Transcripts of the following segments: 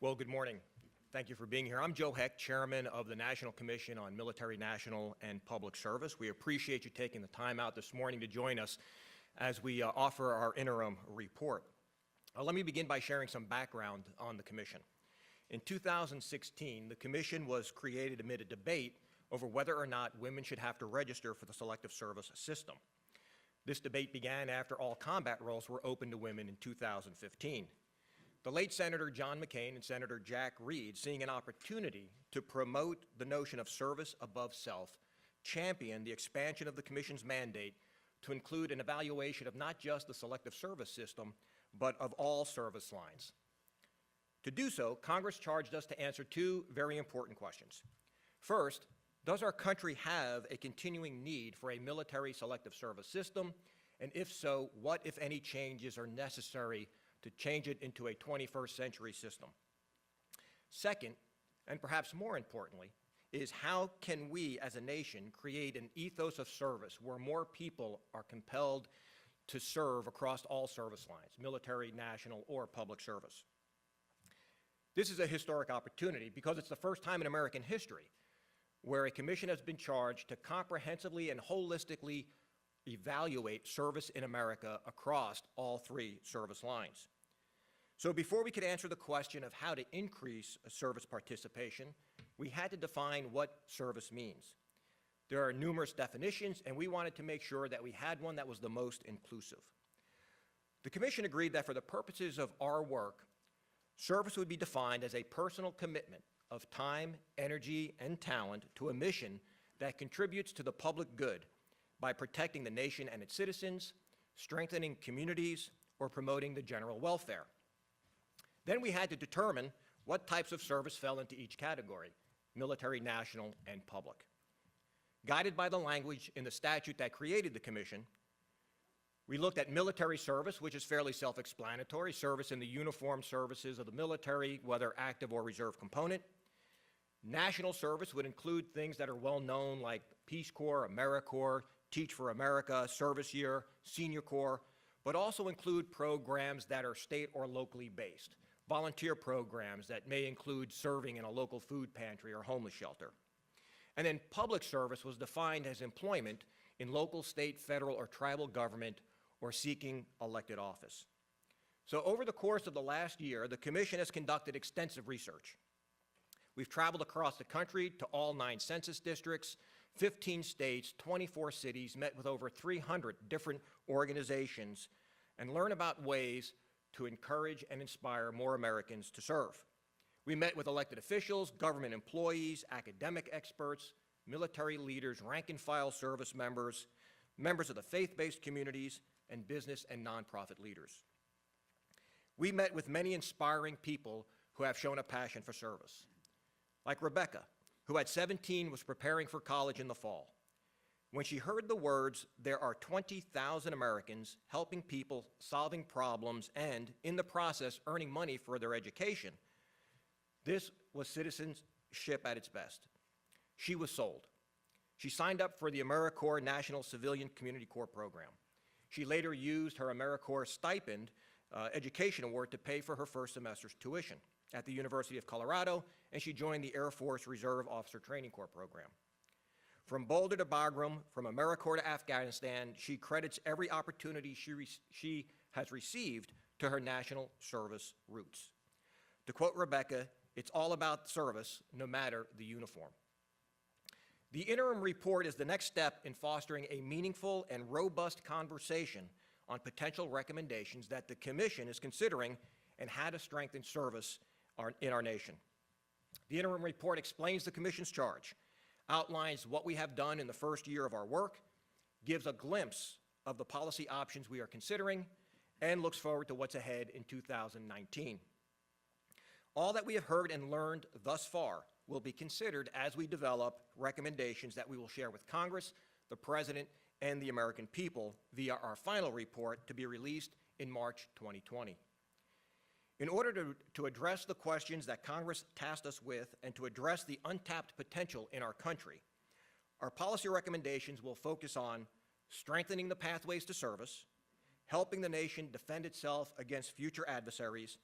Well, good morning. Thank you for being here. I'm Joe Heck, Chairman of the National Commission on Military, National, and Public Service. We appreciate you taking the time out this morning to join us as we offer our interim report. Let me begin by sharing some background on the Commission. In 2016, the Commission was created amid a debate over whether or not women should have to register for the Selective Service system. This debate began after all combat roles were open to women in 2015. The late Senator John McCain and Senator Jack Reed, seeing an opportunity to promote the notion of service above self, championed the expansion of the Commission's mandate to include an evaluation of not just the Selective Service system, but of all service lines. To do so, Congress charged us to answer two very important questions. First, does our country have a continuing need for a military Selective Service system? And if so, what, if any, changes are necessary to change it into a 21st century system? Second, and perhaps more importantly, is how can we as a nation create an ethos of service where more people are compelled to serve across all service lines, military, national, or public service? This is a historic opportunity because it's the first time in American history where a commission has been charged to comprehensively and holistically evaluate service in America across all three service lines. So before we could answer the question of how to increase service participation, we had to define what service means. There are numerous definitions, and we wanted to make sure that we had one that was the most inclusive. The Commission agreed that for the purposes of our work, service would be defined as a personal commitment of time, energy, and talent to a mission that contributes to the public good by protecting the nation and its citizens, strengthening communities, or promoting the general welfare. Then we had to determine what types of service fell into each category: military, national, and public. Guided by the language in the statute that created the Commission, we looked at military service, which is fairly self-explanatory, service in the uniformed services of the military, whether active or reserve component. National service would include things that are well known like Peace Corps, AmeriCorps, Teach for America, Service Year, Senior Corps, but also include programs that are state or locally based, volunteer programs that may include serving in a local food pantry or homeless shelter. And then public service was defined as employment in local, state, federal, or tribal government or seeking elected office. So over the course of the last year, the Commission has conducted extensive research. We've traveled across the country to all 9 census districts, 15 states, 24 cities, met with over 300 different organizations, and learned about ways to encourage and inspire more Americans to serve. We met with elected officials, government employees, academic experts, military leaders, rank-and-file service members, members of the faith-based communities, and business and nonprofit leaders. We met with many inspiring people who have shown a passion for service, like Rebecca, who at 17 was preparing for college in the fall. When she heard the words, "There are 20,000 Americans helping people, solving problems, and in the process earning money for their education," this was citizenship at its best. She was sold. She signed up for the AmeriCorps National Civilian Community Corps program. She later used her AmeriCorps stipend education award to pay for her first semester's tuition at the University of Colorado, and she joined the Air Force Reserve Officer Training Corps program. From Boulder to Bagram, from AmeriCorps to Afghanistan, she credits every opportunity she has received to her national service roots. To quote Rebecca, "It's all about service, no matter the uniform." The interim report is the next step in fostering a meaningful and robust conversation on potential recommendations that the Commission is considering and how to strengthen service in our nation. The interim report explains the Commission's charge, outlines what we have done in the first year of our work, gives a glimpse of the policy options we are considering, and looks forward to what's ahead in 2019. All that we have heard and learned thus far will be considered as we develop recommendations that we will share with Congress, the President, and the American people via our final report to be released in March 2020. In order to address the questions that Congress tasked us with and to address the untapped potential in our country, our policy recommendations will focus on strengthening the pathways to service, helping the nation defend itself against future adversaries,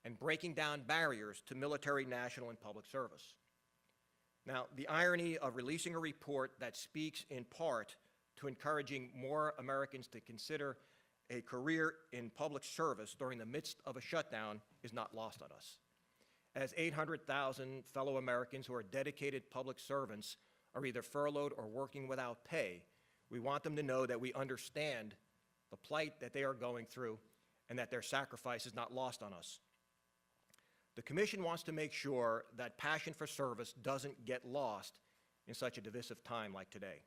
and breaking down barriers to military, national, and public service. Now, the irony of releasing a report that speaks in part to encouraging more Americans to consider a career in public service during the midst of a shutdown is not lost on us. As 800,000 fellow Americans who are dedicated public servants are either furloughed or working without pay, we want them to know that we understand the plight that they are going through and that their sacrifice is not lost on us. The Commission wants to make sure that passion for service doesn't get lost in such a divisive time like today.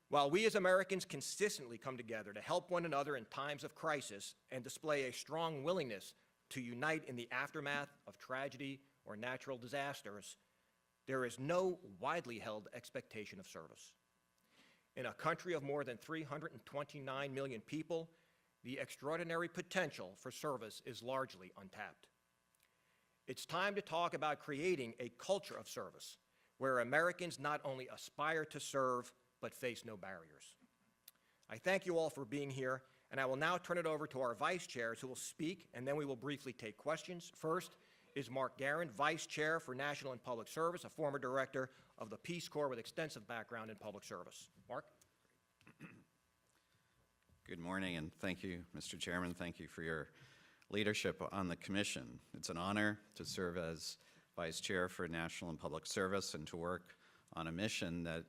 While we as Americans consistently come together to help one another in times of crisis and display a strong willingness to unite in the aftermath of tragedy or natural disasters, there is no widely held expectation of service. In a country of more than 329 million people, the extraordinary potential for service is largely untapped. It's time to talk about creating a culture of service where Americans not only aspire to serve, but face no barriers. I thank you all for being here, and I will now turn it over to our vice chairs who will speak, and then we will briefly take questions. First is Mark Guerin, Vice Chair for National and Public Service, a former director of the Peace Corps with extensive background in public service. Mark? Good morning, and thank you, Mr. Chairman. Thank you for your leadership on the Commission. It's an honor to serve as Vice Chair for National and Public Service and to work on a mission that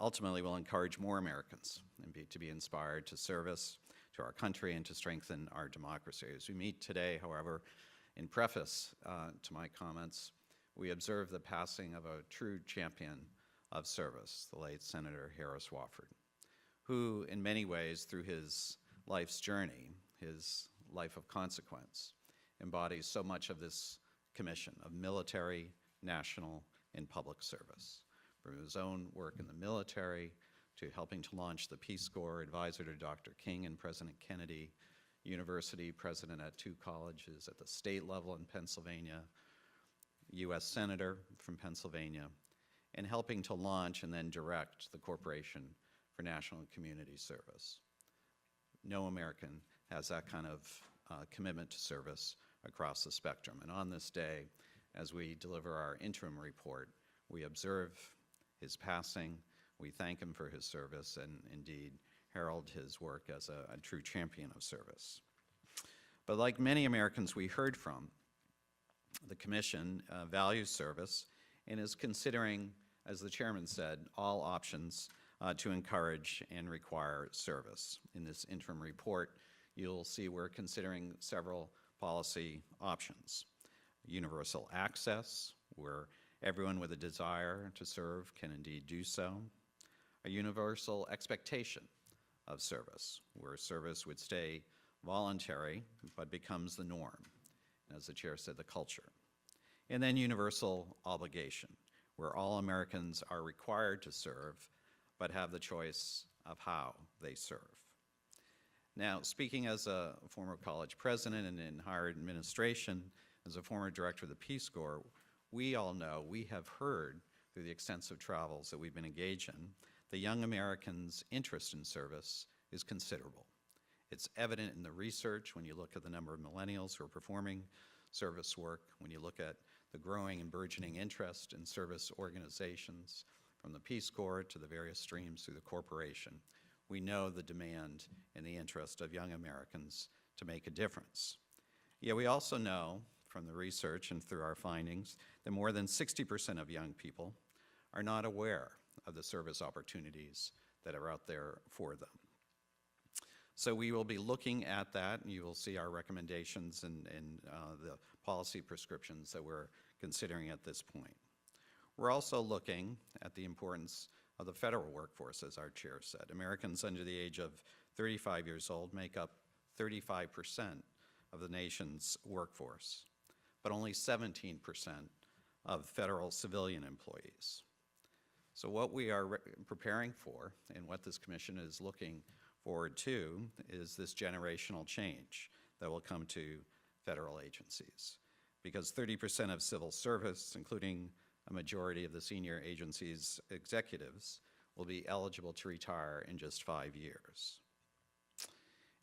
ultimately will encourage more Americans and to be inspired to service to our country and to strengthen our democracy. As we meet today, however, in preface to my comments, we observe the passing of a true champion of service, the late Senator Harris Wofford, who in many ways, through his life's journey, his life of consequence, embodies so much of this commission of military, national, and public service. From his own work in the military to helping to launch the Peace Corps, advisor to Dr. King and President Kennedy, university president at 2 colleges at the state level in Pennsylvania, U.S. Senator from Pennsylvania, and helping to launch and then direct the Corporation for National and Community Service. No American has that kind of commitment to service across the spectrum. And on this day, as we deliver our interim report, we observe his passing, we thank him for his service, and indeed herald his work as a true champion of service. But like many Americans we heard from, the Commission values service and is considering, as the Chairman said, all options to encourage and require service. In this interim report, you'll see we're considering several policy options. Universal access, where everyone with a desire to serve can indeed do so. A universal expectation of service, where service would stay voluntary but becomes the norm, and as the Chair said, the culture. And then universal obligation, where all Americans are required to serve but have the choice of how they serve. Now, speaking as a former college president and in higher administration, as a former director of the Peace Corps, we all know, we have heard through the extensive travels that we've been engaged in, the young Americans' interest in service is considerable. It's evident in the research when you look at the number of millennials who are performing service work, when you look at the growing and burgeoning interest in service organizations, from the Peace Corps to the various streams through the corporation. We know the demand and the interest of young Americans to make a difference. Yet we also know from the research and through our findings that more than 60% of young people are not aware of the service opportunities that are out there for them. So we will be looking at that, and you will see our recommendations and the policy prescriptions that we're considering at this point. We're also looking at the importance of the federal workforce, as our chair said. Americans under the age of 35 years old make up 35% of the nation's workforce, but only 17% of federal civilian employees. So what we are preparing for, and what this commission is looking forward to, is this generational change that will come to federal agencies. Because 30% of civil service, including a majority of the senior agency's executives, will be eligible to retire in just 5 years.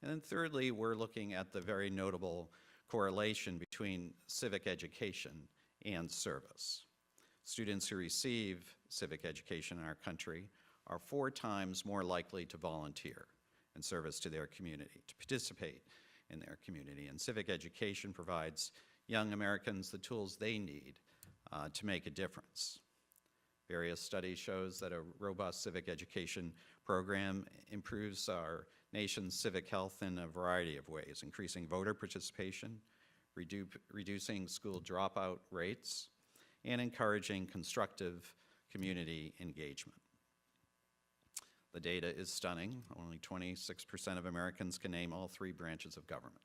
And then thirdly, we're looking at the very notable correlation between civic education and service. Students who receive civic education in our country are 4 times more likely to volunteer in service to their community, to participate in their community. And civic education provides young Americans the tools they need to make a difference. Various studies shows that a robust civic education program improves our nation's civic health in a variety of ways, increasing voter participation, reducing school dropout rates, and encouraging constructive community engagement. The data is stunning. Only 26% of Americans can name all 3 branches of government.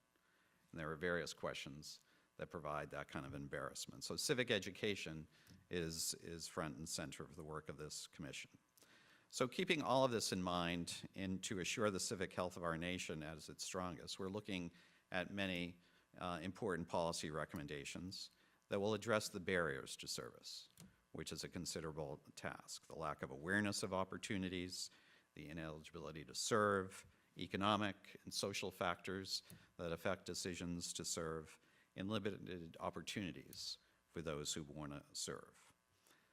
And there are various questions that provide that kind of embarrassment. So civic education is front and center of the work of this commission. So keeping all of this in mind and to assure the civic health of our nation at its strongest, we're looking at many important policy recommendations that will address the barriers to service, which is a considerable task. The lack of awareness of opportunities, the ineligibility to serve, economic and social factors that affect decisions to serve, and limited opportunities for those who want to serve.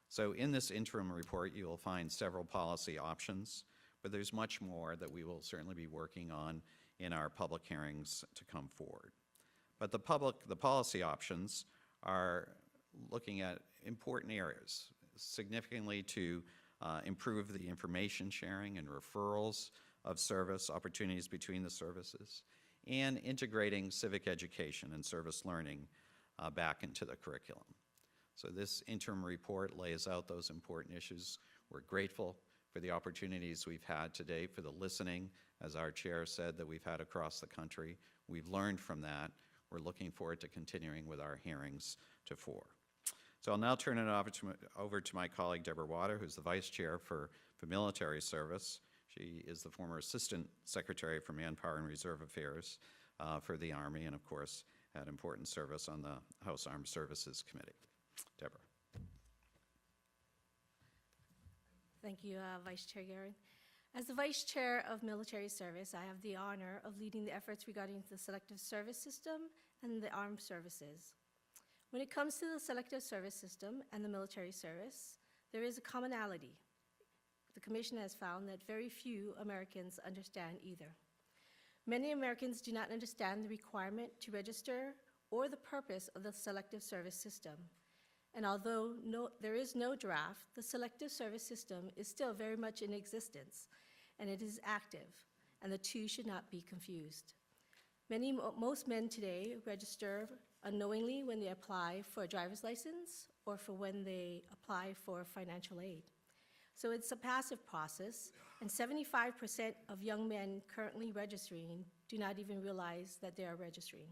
So in this interim report, you will find several policy options, but there's much more that we will certainly be working on in our public hearings to come forward. But the policy options are looking at important areas, significantly to improve the information sharing and referrals of service opportunities between the services, and integrating civic education and service learning back into the curriculum. So this interim report lays out those important issues. We're grateful for the opportunities we've had today, for the listening, as our chair said, that we've had across the country. We've learned from that. We're looking forward to continuing with our hearings to 4. So I'll now turn it over to my colleague, Deborah Water, who's the Vice Chair for Military Service. She is the former Assistant Secretary for Manpower and Reserve Affairs for the Army, and of course, had important service on the House Armed Services Committee. Deborah. Thank you, Vice Chair Guerin. As the Vice Chair of Military Service, I have the honor of leading the efforts regarding the selective service system and the armed services. When it comes to the selective service system and the military service, there is a commonality. The Commission has found that very few Americans understand either. Many Americans do not understand the requirement to register or the purpose of the selective service system. And although there is no draft, the selective service system is still very much in existence, and it is active, and the 2 should not be confused. Most men today register unknowingly when they apply for a driver's license or for when they apply for financial aid. So it's a passive process, and 75% of young men currently registering do not even realize that they are registering.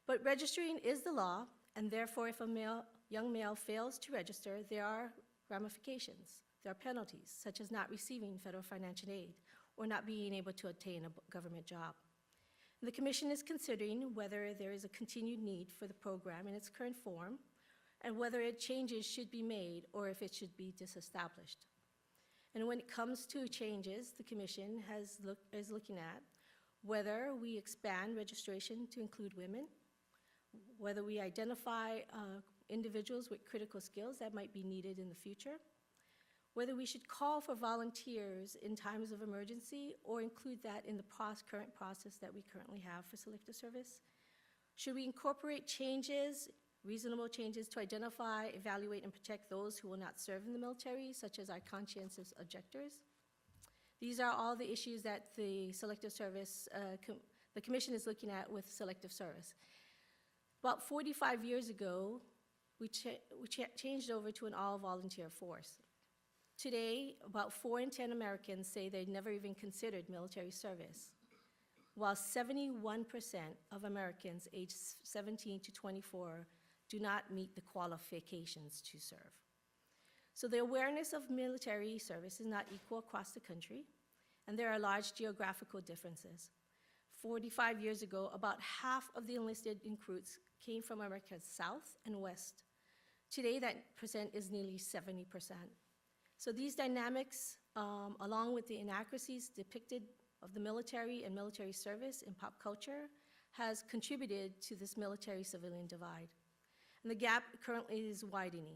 But registering is the law, and therefore if a young male fails to register, there are ramifications. There are penalties, such as not receiving federal financial aid or not being able to obtain a government job. The Commission is considering whether there is a continued need for the program in its current form and whether changes should be made or if it should be disestablished. And when it comes to changes, the Commission is looking at whether we expand registration to include women, whether we identify individuals with critical skills that might be needed in the future, whether we should call for volunteers in times of emergency or include that in the current process that we currently have for selective service. Should we incorporate changes, reasonable changes to identify, evaluate, and protect those who will not serve in the military, such as our conscientious objectors? These are all the issues that the selective service, the Commission is looking at with selective service. About 45 years ago, we changed over to an all-volunteer force. Today, about 4 in 10 Americans say they'd never even considered military service, while 71% of Americans aged 17 to 24 do not meet the qualifications to serve. So the awareness of military service is not equal across the country, and there are large geographical differences. 45 years ago, about half of the enlisted recruits came from America's South and West. Today, that percent is nearly 70%. So these dynamics, along with the inaccuracies depicted of the military and military service in pop culture, has contributed to this military-civilian divide. And the gap currently is widening,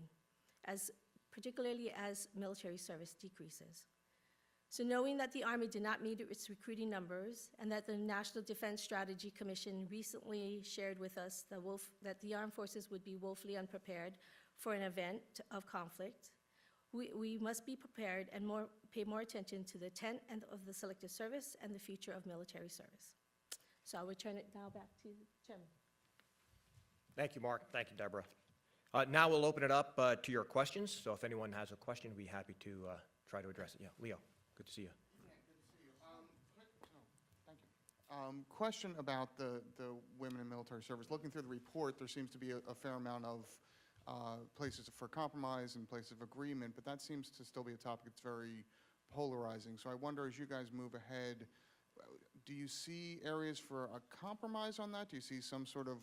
particularly as military service decreases. So knowing that the Army did not meet its recruiting numbers and that the National Defense Strategy Commission recently shared with us that the armed forces would be woefully unprepared for an event of conflict, we must be prepared and pay more attention to the intent of the selective service and the future of military service. So I'll return it now back to the Chairman. Thank you, Mark. Thank you, Deborah. Now we'll open it up to your questions. So if anyone has a question, we'd be happy to try to address it. Yeah, Leo, good to see you. Yeah, good to see you. Thank you. Question about the women in military service. Looking through the report, there seems to be a fair amount of places for compromise and places of agreement, but that seems to still be a topic that's very polarizing. So I wonder, as you guys move ahead, do you see areas for a compromise on that? Do you see some sort of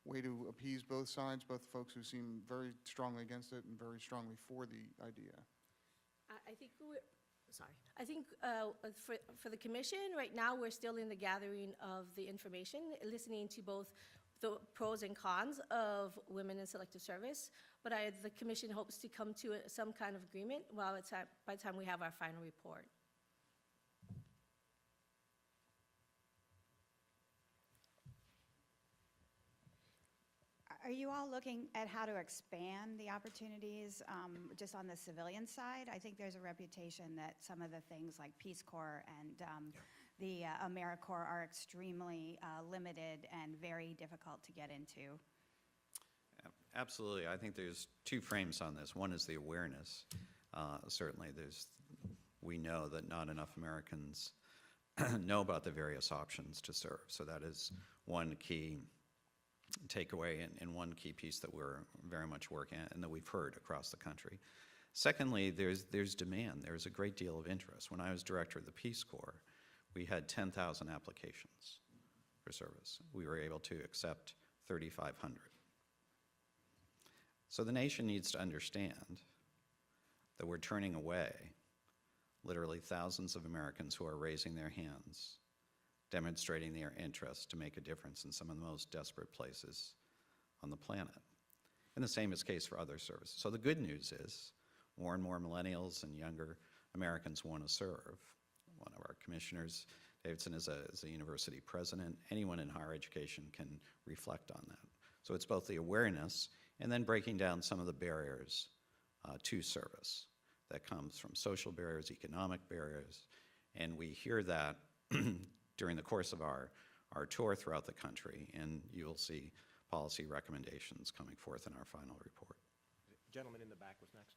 way to appease both sides, both folks who seem very strongly against it and very strongly for the idea? I think for the commission, right now, we're still in the gathering of the information, listening to both the pros and cons of women in selective service, but the commission hopes to come to some kind of agreement by the time we have our final report. Are you all looking at how to expand the opportunities just on the civilian side? I think there's a reputation that some of the things like Peace Corps and the AmeriCorps are extremely limited and very difficult to get into. Absolutely. I think there's two frames on this. One is the awareness. Certainly, we know that not enough Americans know about the various options to serve. So that is one key takeaway and one key piece that we're very much working at and that we've heard across the country. Secondly, there's demand. There's a great deal of interest. When I was director of the Peace Corps, we had 10,000 applications for service. We were able to accept 3,500. So the nation needs to understand that we're turning away literally thousands of Americans who are raising their hands, demonstrating their interest to make a difference in some of the most desperate places on the planet. And the same is the case for other services. So the good news is more and more millennials and younger Americans want to serve. One of our commissioners, Davidson, is a university president. Anyone in higher education can reflect on that. So it's both the awareness and then breaking down some of the barriers to service that comes from social barriers, economic barriers, and we hear that during the course of our tour throughout the country, and you'll see policy recommendations coming forth in our final report. The gentleman in the back was next.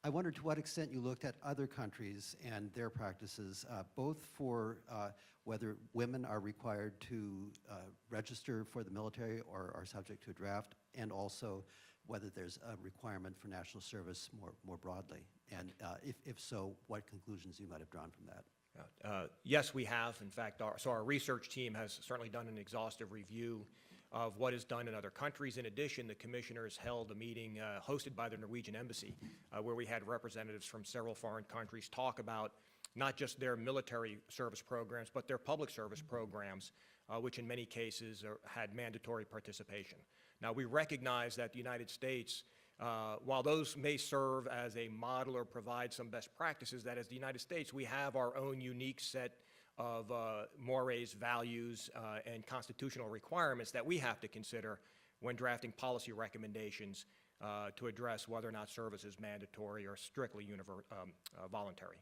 I wondered to what extent you looked at other countries and their practices, both for whether women are required to register for the military or are subject to a draft, and also whether there's a requirement for national service more broadly. And if so, what conclusions you might have drawn from that? Yes, we have. In fact, our research team has certainly done an exhaustive review of what is done in other countries. In addition, the commissioners held a meeting hosted by the Norwegian Embassy where we had representatives from several foreign countries talk about not just their military service programs, but their public service programs, which in many cases had mandatory participation. Now, we recognize that the United States, while those may serve as a model or provide some best practices, that as the United States, we have our own unique set of mores, values, and constitutional requirements that we have to consider when drafting policy recommendations to address whether or not service is mandatory or strictly voluntary.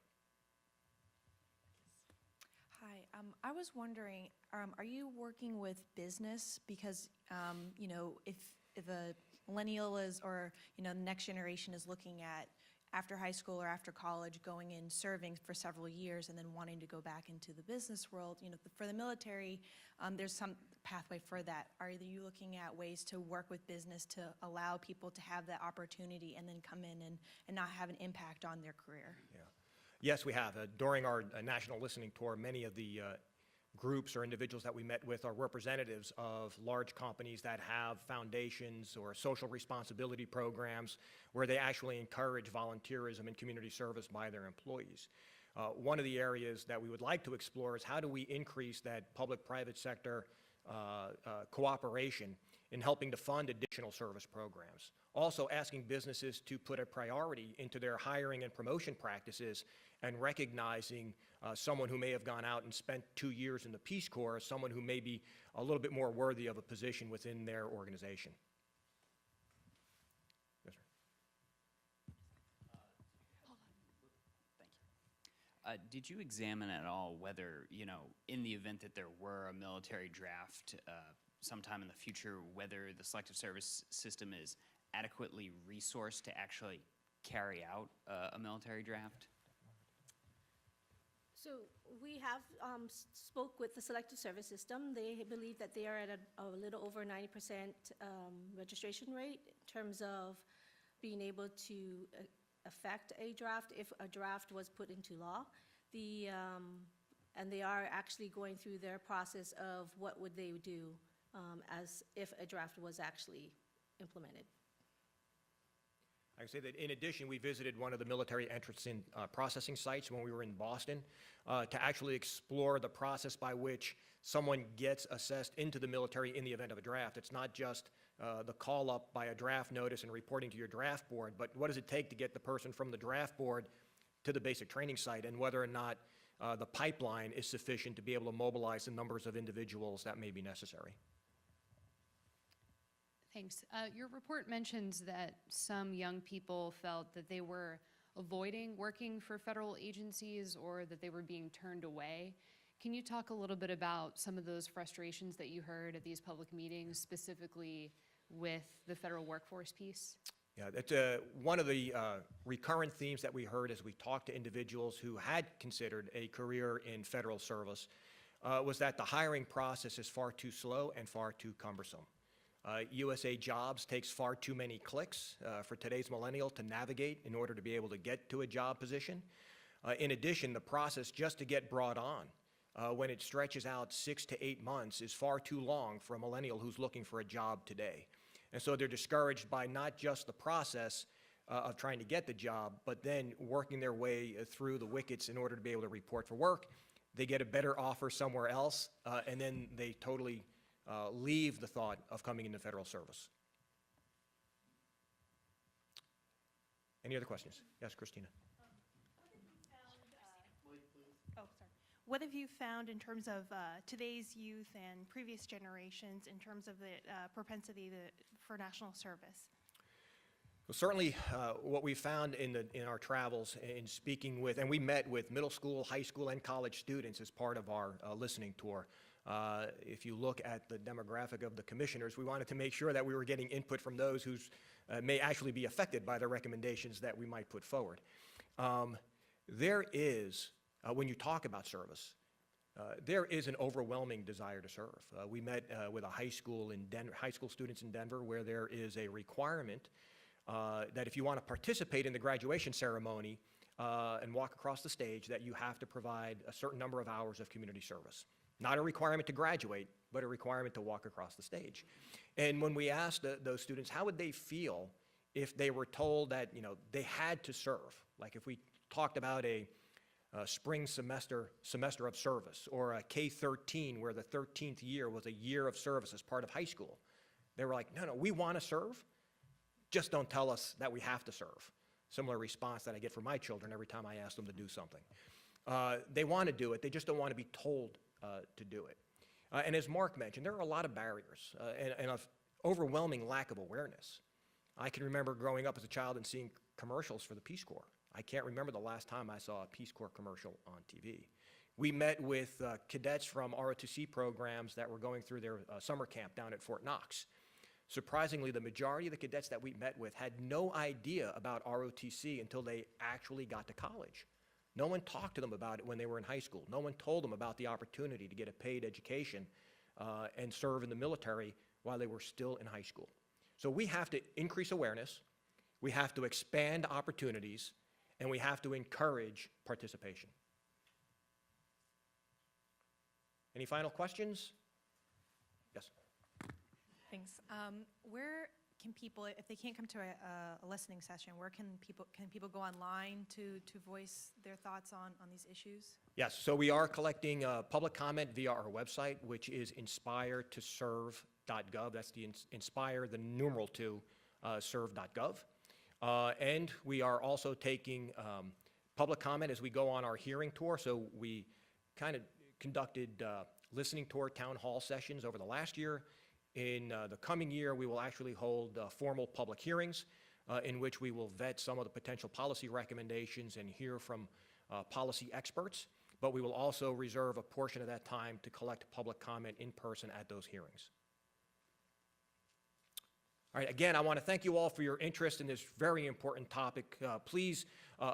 Hi, I was wondering, are you working with business? Because, you know, if a millennial is, or, you know, the next generation is looking at after high school or after college, going in serving for several years and then wanting to go back into the business world, you know, for the military, there's some pathway for that. Are you looking at ways to work with business to allow people to have that opportunity and then come in and not have an impact on their career? Yeah. Yes, we have. During our national listening tour, many of the groups or individuals that we met with are representatives of large companies that have foundations or social responsibility programs where they actually encourage volunteerism and community service by their employees. One of the areas that we would like to explore is how do we increase that public-private sector cooperation in helping to fund additional service programs. Also asking businesses to put a priority into their hiring and promotion practices and recognizing someone who may have gone out and spent 2 years in the Peace Corps as someone who may be a little bit more worthy of a position within their organization. Yes, sir. Did you examine at all whether, in the event that there were a military draft sometime in the future, whether the selective service system is adequately resourced to actually carry out a military draft? So we have spoke with the selective service system. They believe that they are at a little over 90% registration rate in terms of being able to affect a draft if a draft was put into law. And they are actually going through their process of what would they do as if a draft was actually implemented. I can say that in addition, we visited one of the military entrance in processing sites when we were in Boston to actually explore the process by which someone gets assessed into the military in the event of a draft. It's not just the call up by a draft notice and reporting to your draft board, but what does it take to get the person from the draft board to the basic training site, and whether or not the pipeline is sufficient to be able to mobilize the numbers of individuals that may be necessary. Thanks. Your report mentions that some young people felt that they were avoiding working for federal agencies or that they were being turned away. Can you talk a little bit about some of those frustrations that you heard at these public meetings, specifically with the federal workforce piece? Yeah, that's one of the recurrent themes that we heard as we talked to individuals who had considered a career in federal service was that the hiring process is far too slow and far too cumbersome. USA Jobs takes far too many clicks for today's millennial to navigate in order to be able to get to a job position. In addition, the process just to get brought on when it stretches out 6 to 8 months is far too long for a millennial who's looking for a job today. And so they're discouraged by not just the process of trying to get the job, but then working their way through the wickets in order to be able to report for work. They get a better offer somewhere else, and then they totally leave the thought of coming into federal service. Any other questions? Yes, Christina. What have you found in terms of today's youth and previous generations in terms of the propensity for national service? Well, certainly what we found in our travels in speaking with, and we met with middle school, high school, and college students as part of our listening tour. If you look at the demographic of the commissioners, we wanted to make sure that we were getting input from those who may actually be affected by the recommendations that we might put forward. There is, when you talk about service, there is an overwhelming desire to serve. We met with a high school students in Denver, where there is a requirement that if you want to participate in the graduation ceremony and walk across the stage, that you have to provide a certain number of hours of community service. Not a requirement to graduate, but a requirement to walk across the stage. And when we asked those students, how would they feel if they were told that, they had to serve? Like if we talked about a spring semester of service, or a K-13 where the 13th year was a year of service as part of high school. They were like, no, we want to serve, just don't tell us that we have to serve. Similar response that I get from my children every time I ask them to do something. They want to do it, they just don't want to be told to do it. And as Mark mentioned, there are a lot of barriers and an overwhelming lack of awareness. I can remember growing up as a child and seeing commercials for the Peace Corps. I can't remember the last time I saw a Peace Corps commercial on TV. We met with cadets from ROTC programs that were going through their summer camp down at Fort Knox. Surprisingly, the majority of the cadets that we met with had no idea about ROTC until they actually got to college. No one talked to them about it when they were in high school. No one told them about the opportunity to get a paid education and serve in the military while they were still in high school. So we have to increase awareness, we have to expand opportunities, and we have to encourage participation. Any final questions? Yes. Thanks. Where can people, if they can't come to a listening session, where can people go online to voice their thoughts on these issues? Yes, so we are collecting public comment via our website, which is inspiretoserve.gov. That's the inspire, the numeral 2, serve.gov. And we are also taking public comment as we go on our hearing tour. So we kind of conducted listening tour town hall sessions over the last year. In the coming year, we will actually hold formal public hearings in which we will vet some of the potential policy recommendations and hear from policy experts. But we will also reserve a portion of that time to collect public comment in person at those hearings. All right, again, I want to thank you all for your interest in this very important topic. Please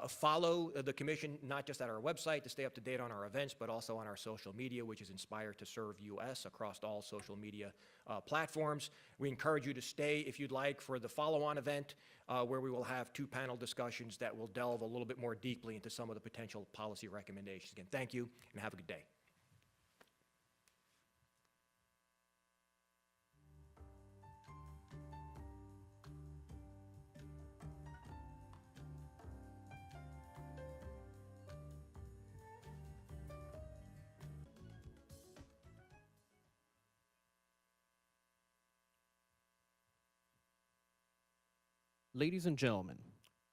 follow the commission, not just at our website to stay up to date on our events, but also on our social media, which is Inspire to Serve US across all social media platforms. We encourage you to stay, if you'd like, for the follow-on event where we will have 2 panel discussions that will delve a little bit more deeply into some of the potential policy recommendations. Again, thank you and have a good day. Ladies and gentlemen,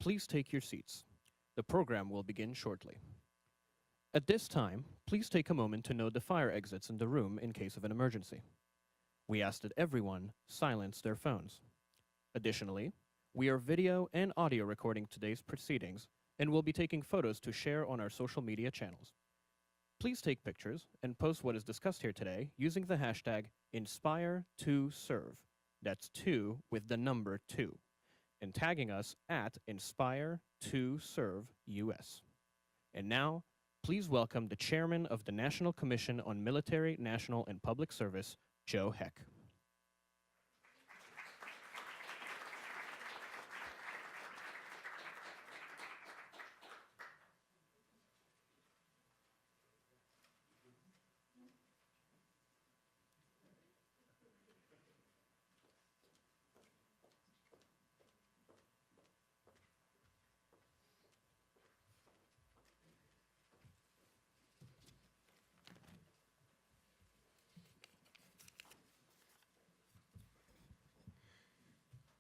please take your seats. The program will begin shortly. At this time, please take a moment to note the fire exits in the room in case of an emergency. We ask that everyone silence their phones. Additionally, we are video and audio recording today's proceedings and will be taking photos to share on our social media channels. Please take pictures and post what is discussed here today using the hashtag #InspireToServe. That's 2 with the number 2. And tagging us at Inspire2ServeUS. And now, please welcome the Chairman of the National Commission on Military, National, and Public Service, Joe Heck.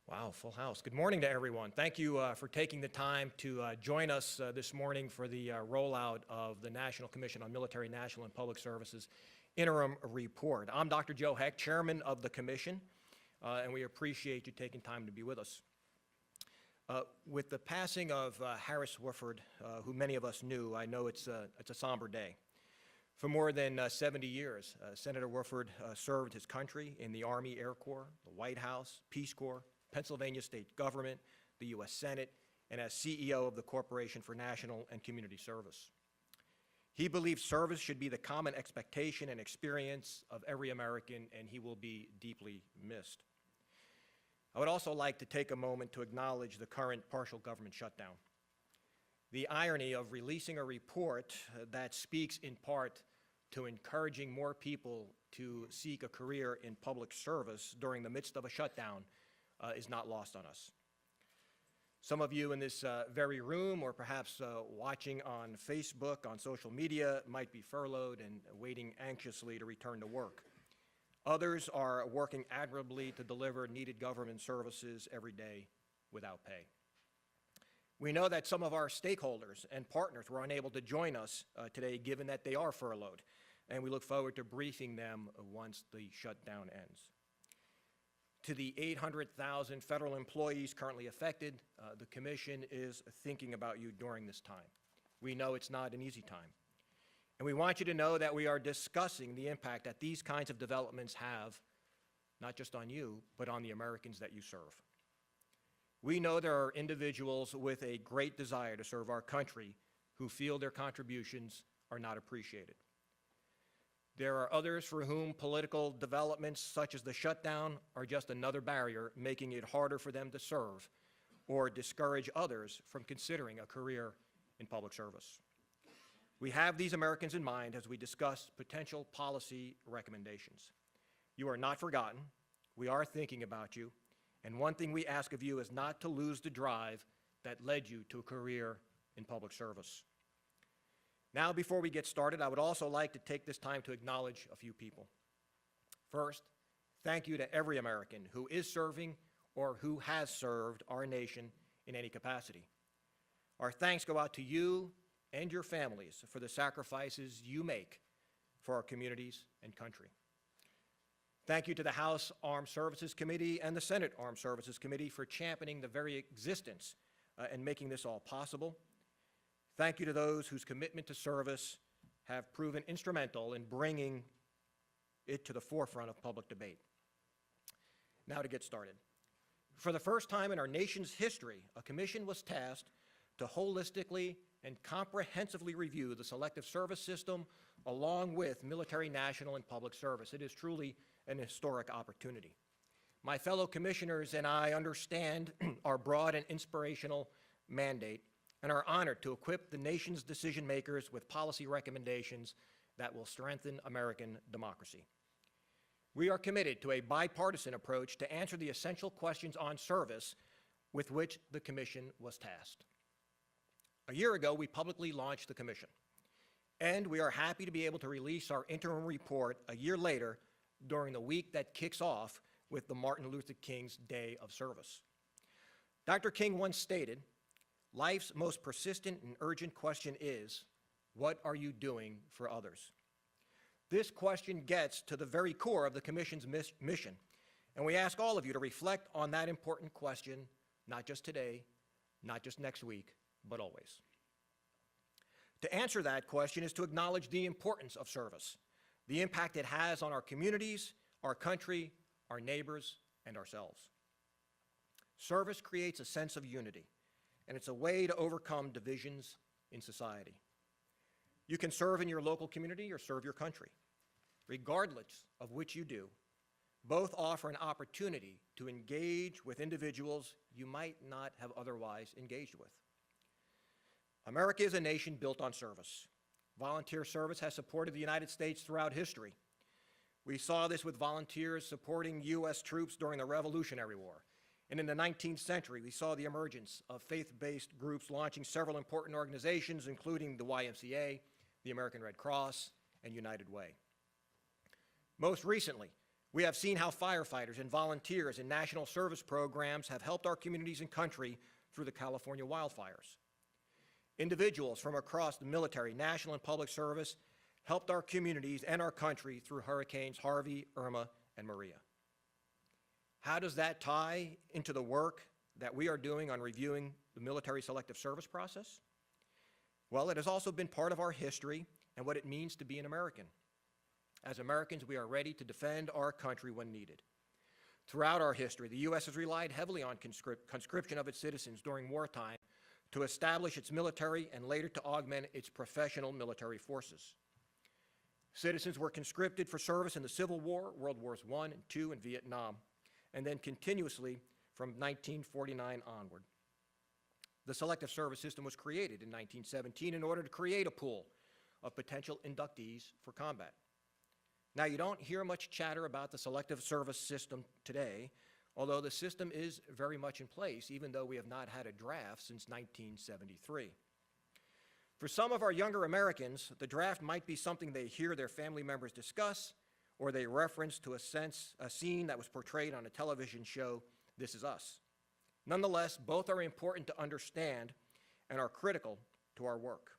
Wow, full house. Good morning to everyone. Thank you for taking the time to join us this morning for the rollout of the National Commission on Military, National, and Public Services Interim Report. I'm Dr. Joe Heck, Chairman of the Commission, and we appreciate you taking time to be with us. With the passing of Harris Woodford, who many of us knew, I know it's a somber day. For more than 70 years, Senator Woodford served his country in the Army Air Corps, the White House, Peace Corps, Pennsylvania State Government, the U.S. Senate, and as CEO of the Corporation for National and Community Service. He believed service should be the common expectation and experience of every American, and he will be deeply missed. I would also like to take a moment to acknowledge the current partial government shutdown. The irony of releasing a report that speaks in part to encouraging more people to seek a career in public service during the midst of a shutdown is not lost on us. Some of you in this very room or perhaps watching on Facebook, on social media, might be furloughed and waiting anxiously to return to work. Others are working admirably to deliver needed government services every day without pay. We know that some of our stakeholders and partners were unable to join us today given that they are furloughed, and we look forward to briefing them once the shutdown ends. To the 800,000 federal employees currently affected, the Commission is thinking about you during this time. We know it's not an easy time. And we want you to know that we are discussing the impact that these kinds of developments have, not just on you, but on the Americans that you serve. We know there are individuals with a great desire to serve our country who feel their contributions are not appreciated. There are others for whom political developments such as the shutdown are just another barrier, making it harder for them to serve or discourage others from considering a career in public service. We have these Americans in mind as we discuss potential policy recommendations. You are not forgotten. We are thinking about you, And one thing we ask of you is not to lose the drive that led you to a career in public service. Now, before we get started, I would also like to take this time to acknowledge a few people. First, thank you to every American who is serving or who has served our nation in any capacity. Our thanks go out to you and your families for the sacrifices you make for our communities and country. Thank you to the House Armed Services Committee and the Senate Armed Services Committee for championing the very existence and making this all possible. Thank you to those whose commitment to service have proven instrumental in bringing it to the forefront of public debate. Now to get started. For the first time in our nation's history, a commission was tasked to holistically and comprehensively review the selective service system along with military, national, and public service. It is truly an historic opportunity. My fellow commissioners and I understand our broad and inspirational mandate and are honored to equip the nation's decision makers with policy recommendations that will strengthen American democracy. We are committed to a bipartisan approach to answer the essential questions on service with which the commission was tasked. A year ago, we publicly launched the commission, and we are happy to be able to release our interim report a year later during the week that kicks off with the Martin Luther King's Day of Service. Dr. King once stated, "Life's most persistent and urgent question is, what are you doing for others?" This question gets to the very core of the Commission's mission, and we ask all of you to reflect on that important question, not just today, not just next week, but always. To answer that question is to acknowledge the importance of service, the impact it has on our communities, our country, our neighbors, and ourselves. Service creates a sense of unity, and it's a way to overcome divisions in society. You can serve in your local community or serve your country. Regardless of which you do, both offer an opportunity to engage with individuals you might not have otherwise engaged with. America is a nation built on service. Volunteer service has supported the United States throughout history. We saw this with volunteers supporting U.S. troops during the Revolutionary War. And in the 19th century, we saw the emergence of faith-based groups launching several important organizations, including the YMCA, the American Red Cross, and United Way. Most recently, we have seen how firefighters and volunteers in national service programs have helped our communities and country through the California wildfires. Individuals from across the military, national, and public service helped our communities and our country through Hurricanes Harvey, Irma, and Maria. How does that tie into the work that we are doing on reviewing the military selective service process? Well, it has also been part of our history and what it means to be an American. As Americans, we are ready to defend our country when needed. Throughout our history, the U.S. has relied heavily on conscription of its citizens during wartime to establish its military and later to augment its professional military forces. Citizens were conscripted for service in the Civil War, World Wars I and II, and Vietnam, and then continuously from 1949 onward. The selective service system was created in 1917 in order to create a pool of potential inductees for combat. Now, you don't hear much chatter about the selective service system today, although the system is very much in place, even though we have not had a draft since 1973. For some of our younger Americans, the draft might be something they hear their family members discuss, or they reference to a scene that was portrayed on a television show, This Is Us. Nonetheless, both are important to understand and are critical to our work.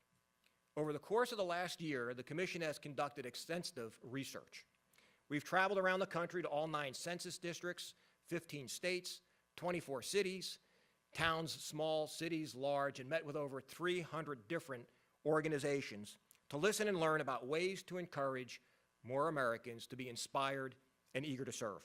Over the course of the last year, the Commission has conducted extensive research. We've traveled around the country to all 9 census districts, 15 states, 24 cities, towns, small, cities, large, and met with over 300 different organizations to listen and learn about ways to encourage more Americans to be inspired and eager to serve.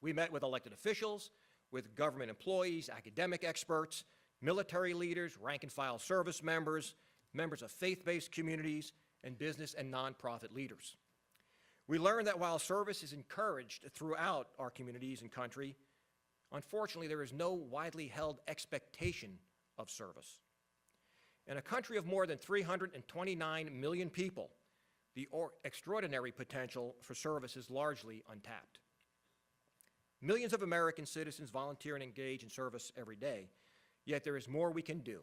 We met with elected officials, with government employees, academic experts, military leaders, rank-and-file service members, members of faith-based communities, and business and nonprofit leaders. We learned that while service is encouraged throughout our communities and country, unfortunately, there is no widely held expectation of service. In a country of more than 329 million people, the extraordinary potential for service is largely untapped. Millions of American citizens volunteer and engage in service every day, yet there is more we can do,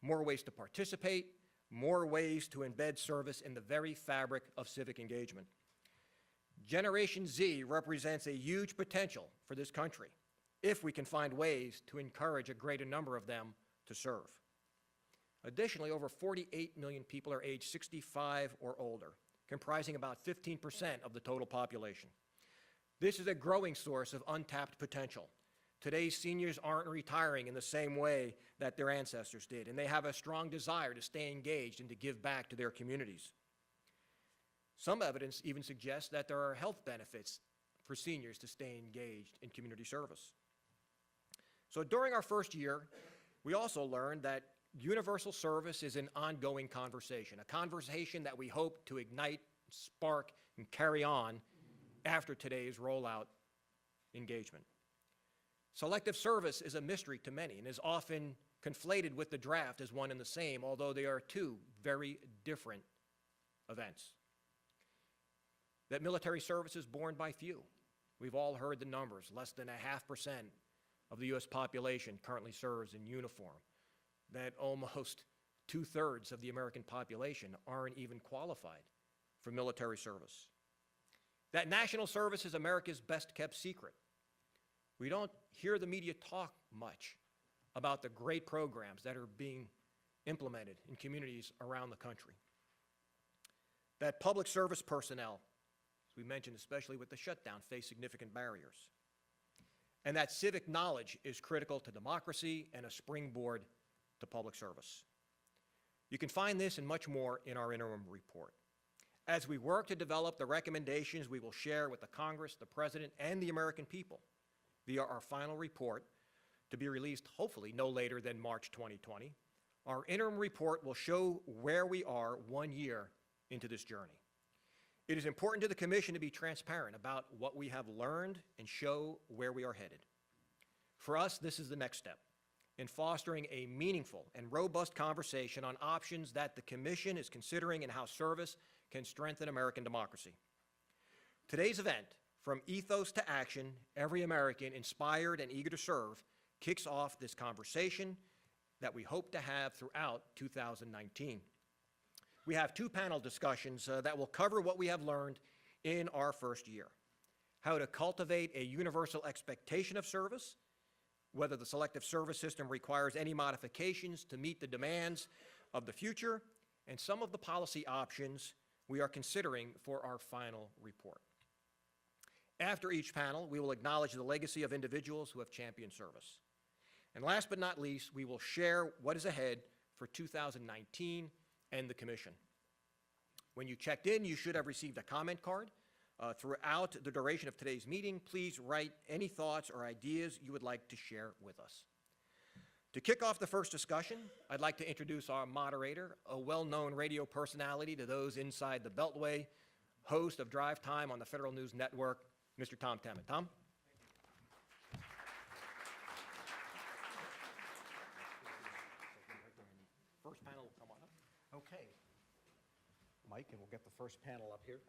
more ways to participate, more ways to embed service in the very fabric of civic engagement. Generation Z represents a huge potential for this country if we can find ways to encourage a greater number of them to serve. Additionally, over 48 million people are age 65 or older, comprising about 15% of the total population. This is a growing source of untapped potential. Today's seniors aren't retiring in the same way that their ancestors did, and they have a strong desire to stay engaged and to give back to their communities. Some evidence even suggests that there are health benefits for seniors to stay engaged in community service. So during our first year, we also learned that universal service is an ongoing conversation, a conversation that we hope to ignite, spark, and carry on after today's rollout engagement. Selective service is a mystery to many and is often conflated with the draft as one and the same, although they are two very different events. That military service is borne by few. We've all heard the numbers. Less than 0.5% of the U.S. population currently serves in uniform. That almost 2/3 of the American population aren't even qualified for military service. That national service is America's best-kept secret. We don't hear the media talk much about the great programs that are being implemented in communities around the country. That public service personnel, as we mentioned, especially with the shutdown, face significant barriers. And that civic knowledge is critical to democracy and a springboard to public service. You can find this and much more in our interim report. As we work to develop the recommendations we will share with the Congress, the President, and the American people via our final report, to be released hopefully no later than March 2020, our interim report will show where we are 1 year into this journey. It is important to the Commission to be transparent about what we have learned and show where we are headed. For us, this is the next step in fostering a meaningful and robust conversation on options that the Commission is considering and how service can strengthen American democracy. Today's event, From Ethos to Action, Every American Inspired and Eager to Serve, kicks off this conversation that we hope to have throughout 2019. We have 2 panel discussions that will cover what we have learned in our first year. How to cultivate a universal expectation of service, whether the selective service system requires any modifications to meet the demands of the future, and some of the policy options we are considering for our final report. After each panel, we will acknowledge the legacy of individuals who have championed service. And last but not least, we will share what is ahead for 2019 and the Commission. When you checked in, you should have received a comment card. Throughout the duration of today's meeting, please write any thoughts or ideas you would like to share with us. To kick off the first discussion, I'd like to introduce our moderator, a well-known radio personality to those inside the Beltway, host of Drive Time on the Federal News Network, Mr. Tom Temin. Tom? First panel will come on up. Okay. Mike, and we'll get the first panel up here.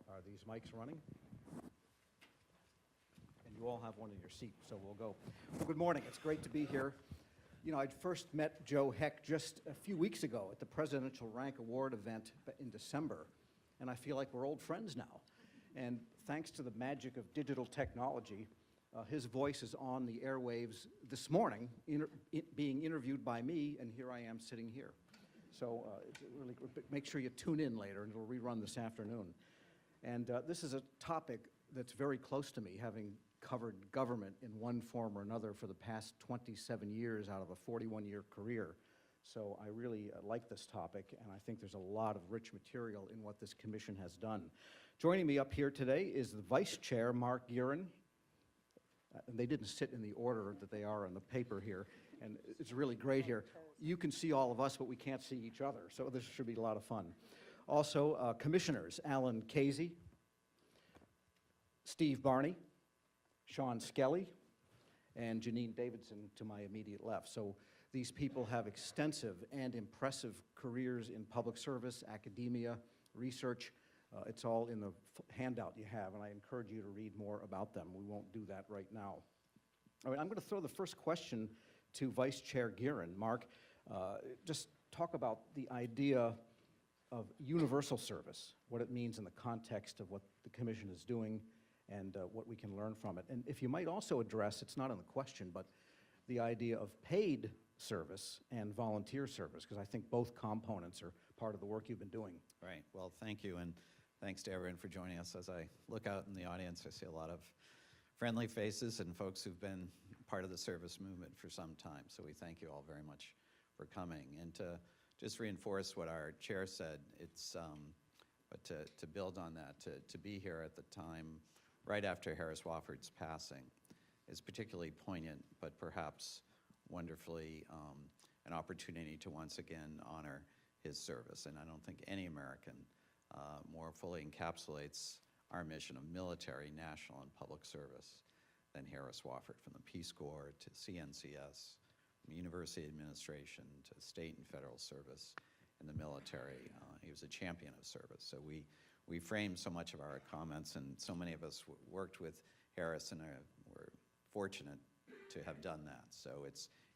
Are these mics running? And you all have one in your seat, so we'll go. Well, good morning. It's great to be here. You know, I'd first met Joe Heck just a few weeks ago at the Presidential Rank Award event in December, and I feel like we're old friends now. And thanks to the magic of digital technology, his voice is on the airwaves this morning, being interviewed by me, and here I am sitting here. So really, make sure you tune in later, and it'll rerun this afternoon. And this is a topic that's very close to me, having covered government in one form or another for the past 27 years out of a 41-year career. So I really like this topic, and I think there's a lot of rich material in what this commission has done. Joining me up here today is the Vice Chair, Mark Guerin. And they didn't sit in the order that they are on the paper here, and it's really great here. You can see all of us, but we can't see each other, so this should be a lot of fun. Also, commissioners, Alan Casey, Steve Barney, Sean Skelly, and Janine Davidson to my immediate left. So these people have extensive and impressive careers in public service, academia, research. It's all in the handout you have, and I encourage you to read more about them. We won't do that right now. All right, I'm going to throw the first question to Vice Chair Giron. Mark, just talk about the idea of universal service, what it means in the context of what the Commission is doing and what we can learn from it. And if you might also address, it's not in the question, but the idea of paid service and volunteer service, because I think both components are part of the work you've been doing. Right. Well, thank you, and thanks to everyone for joining us. As I look out in the audience, I see a lot of friendly faces and folks who've been part of the service movement for some time. So we thank you all very much for coming. And to just reinforce what our chair said, it's but to build on that, to be here at the time right after Harris Wofford's passing is particularly poignant, but perhaps wonderfully an opportunity to once again honor his service. And I don't think any American more fully encapsulates our mission of military, national, and public service than Harris Wofford, from the Peace Corps to CNCS, from university administration to state and federal service in the military. He was a champion of service. So we frame so much of our comments, and so many of us worked with Harris, and we're fortunate to have done that. So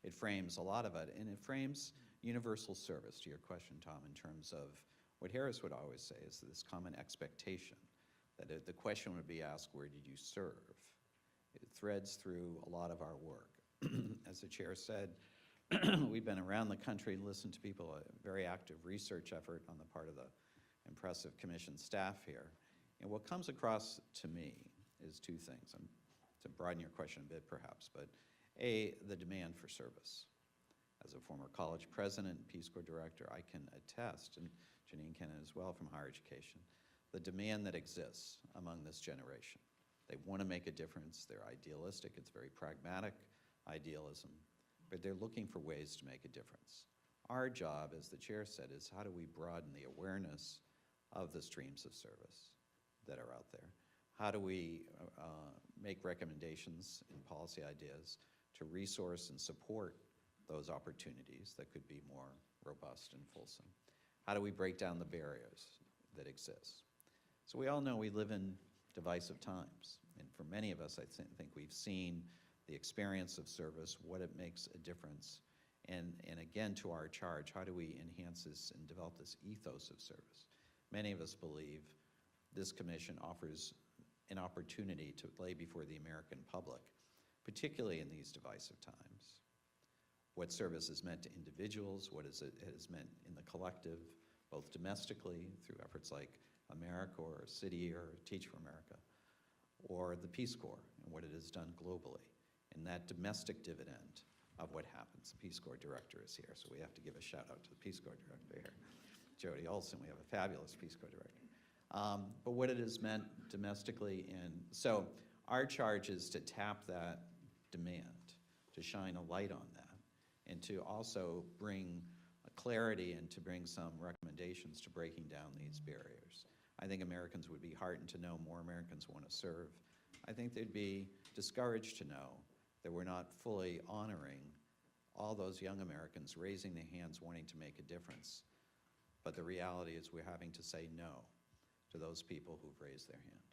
it frames a lot of it, and it frames universal service, to your question, Tom, in terms of what Harris would always say is this common expectation that the question would be asked, where did you serve? It threads through a lot of our work. As the chair said, we've been around the country, listened to people, a very active research effort on the part of the impressive commission staff here. And what comes across to me is two things. To broaden your question a bit, perhaps, but A, the demand for service. As a former college president and Peace Corps director, I can attest, and Janine can as well from higher education, the demand that exists among this generation. They want to make a difference. They're idealistic. It's very pragmatic idealism, but they're looking for ways to make a difference. Our job, as the chair said, is how do we broaden the awareness of the streams of service that are out there? How do we make recommendations and policy ideas to resource and support those opportunities that could be more robust and fulsome? How do we break down the barriers that exist? So we all know we live in divisive times, and for many of us, I think we've seen the experience of service, what it makes a difference, and again, to our charge, how do we enhance this and develop this ethos of service? Many of us believe this commission offers an opportunity to lay before the American public, particularly in these divisive times, what service has meant to individuals, what it has meant in the collective, both domestically through efforts like AmeriCorps or City or Teach for America, or the Peace Corps and what it has done globally, and that domestic dividend of what happens. The Peace Corps director is here, so we have to give a shout out to the Peace Corps director here. Jody Olson, we have a fabulous Peace Corps director. But what it has meant domestically, and so our charge is to tap that demand, to shine a light on that, and to also bring a clarity and to bring some recommendations to breaking down these barriers. I think Americans would be heartened to know more Americans want to serve. I think they'd be discouraged to know that we're not fully honoring all those young Americans raising their hands wanting to make a difference. But the reality is we're having to say no to those people who've raised their hand.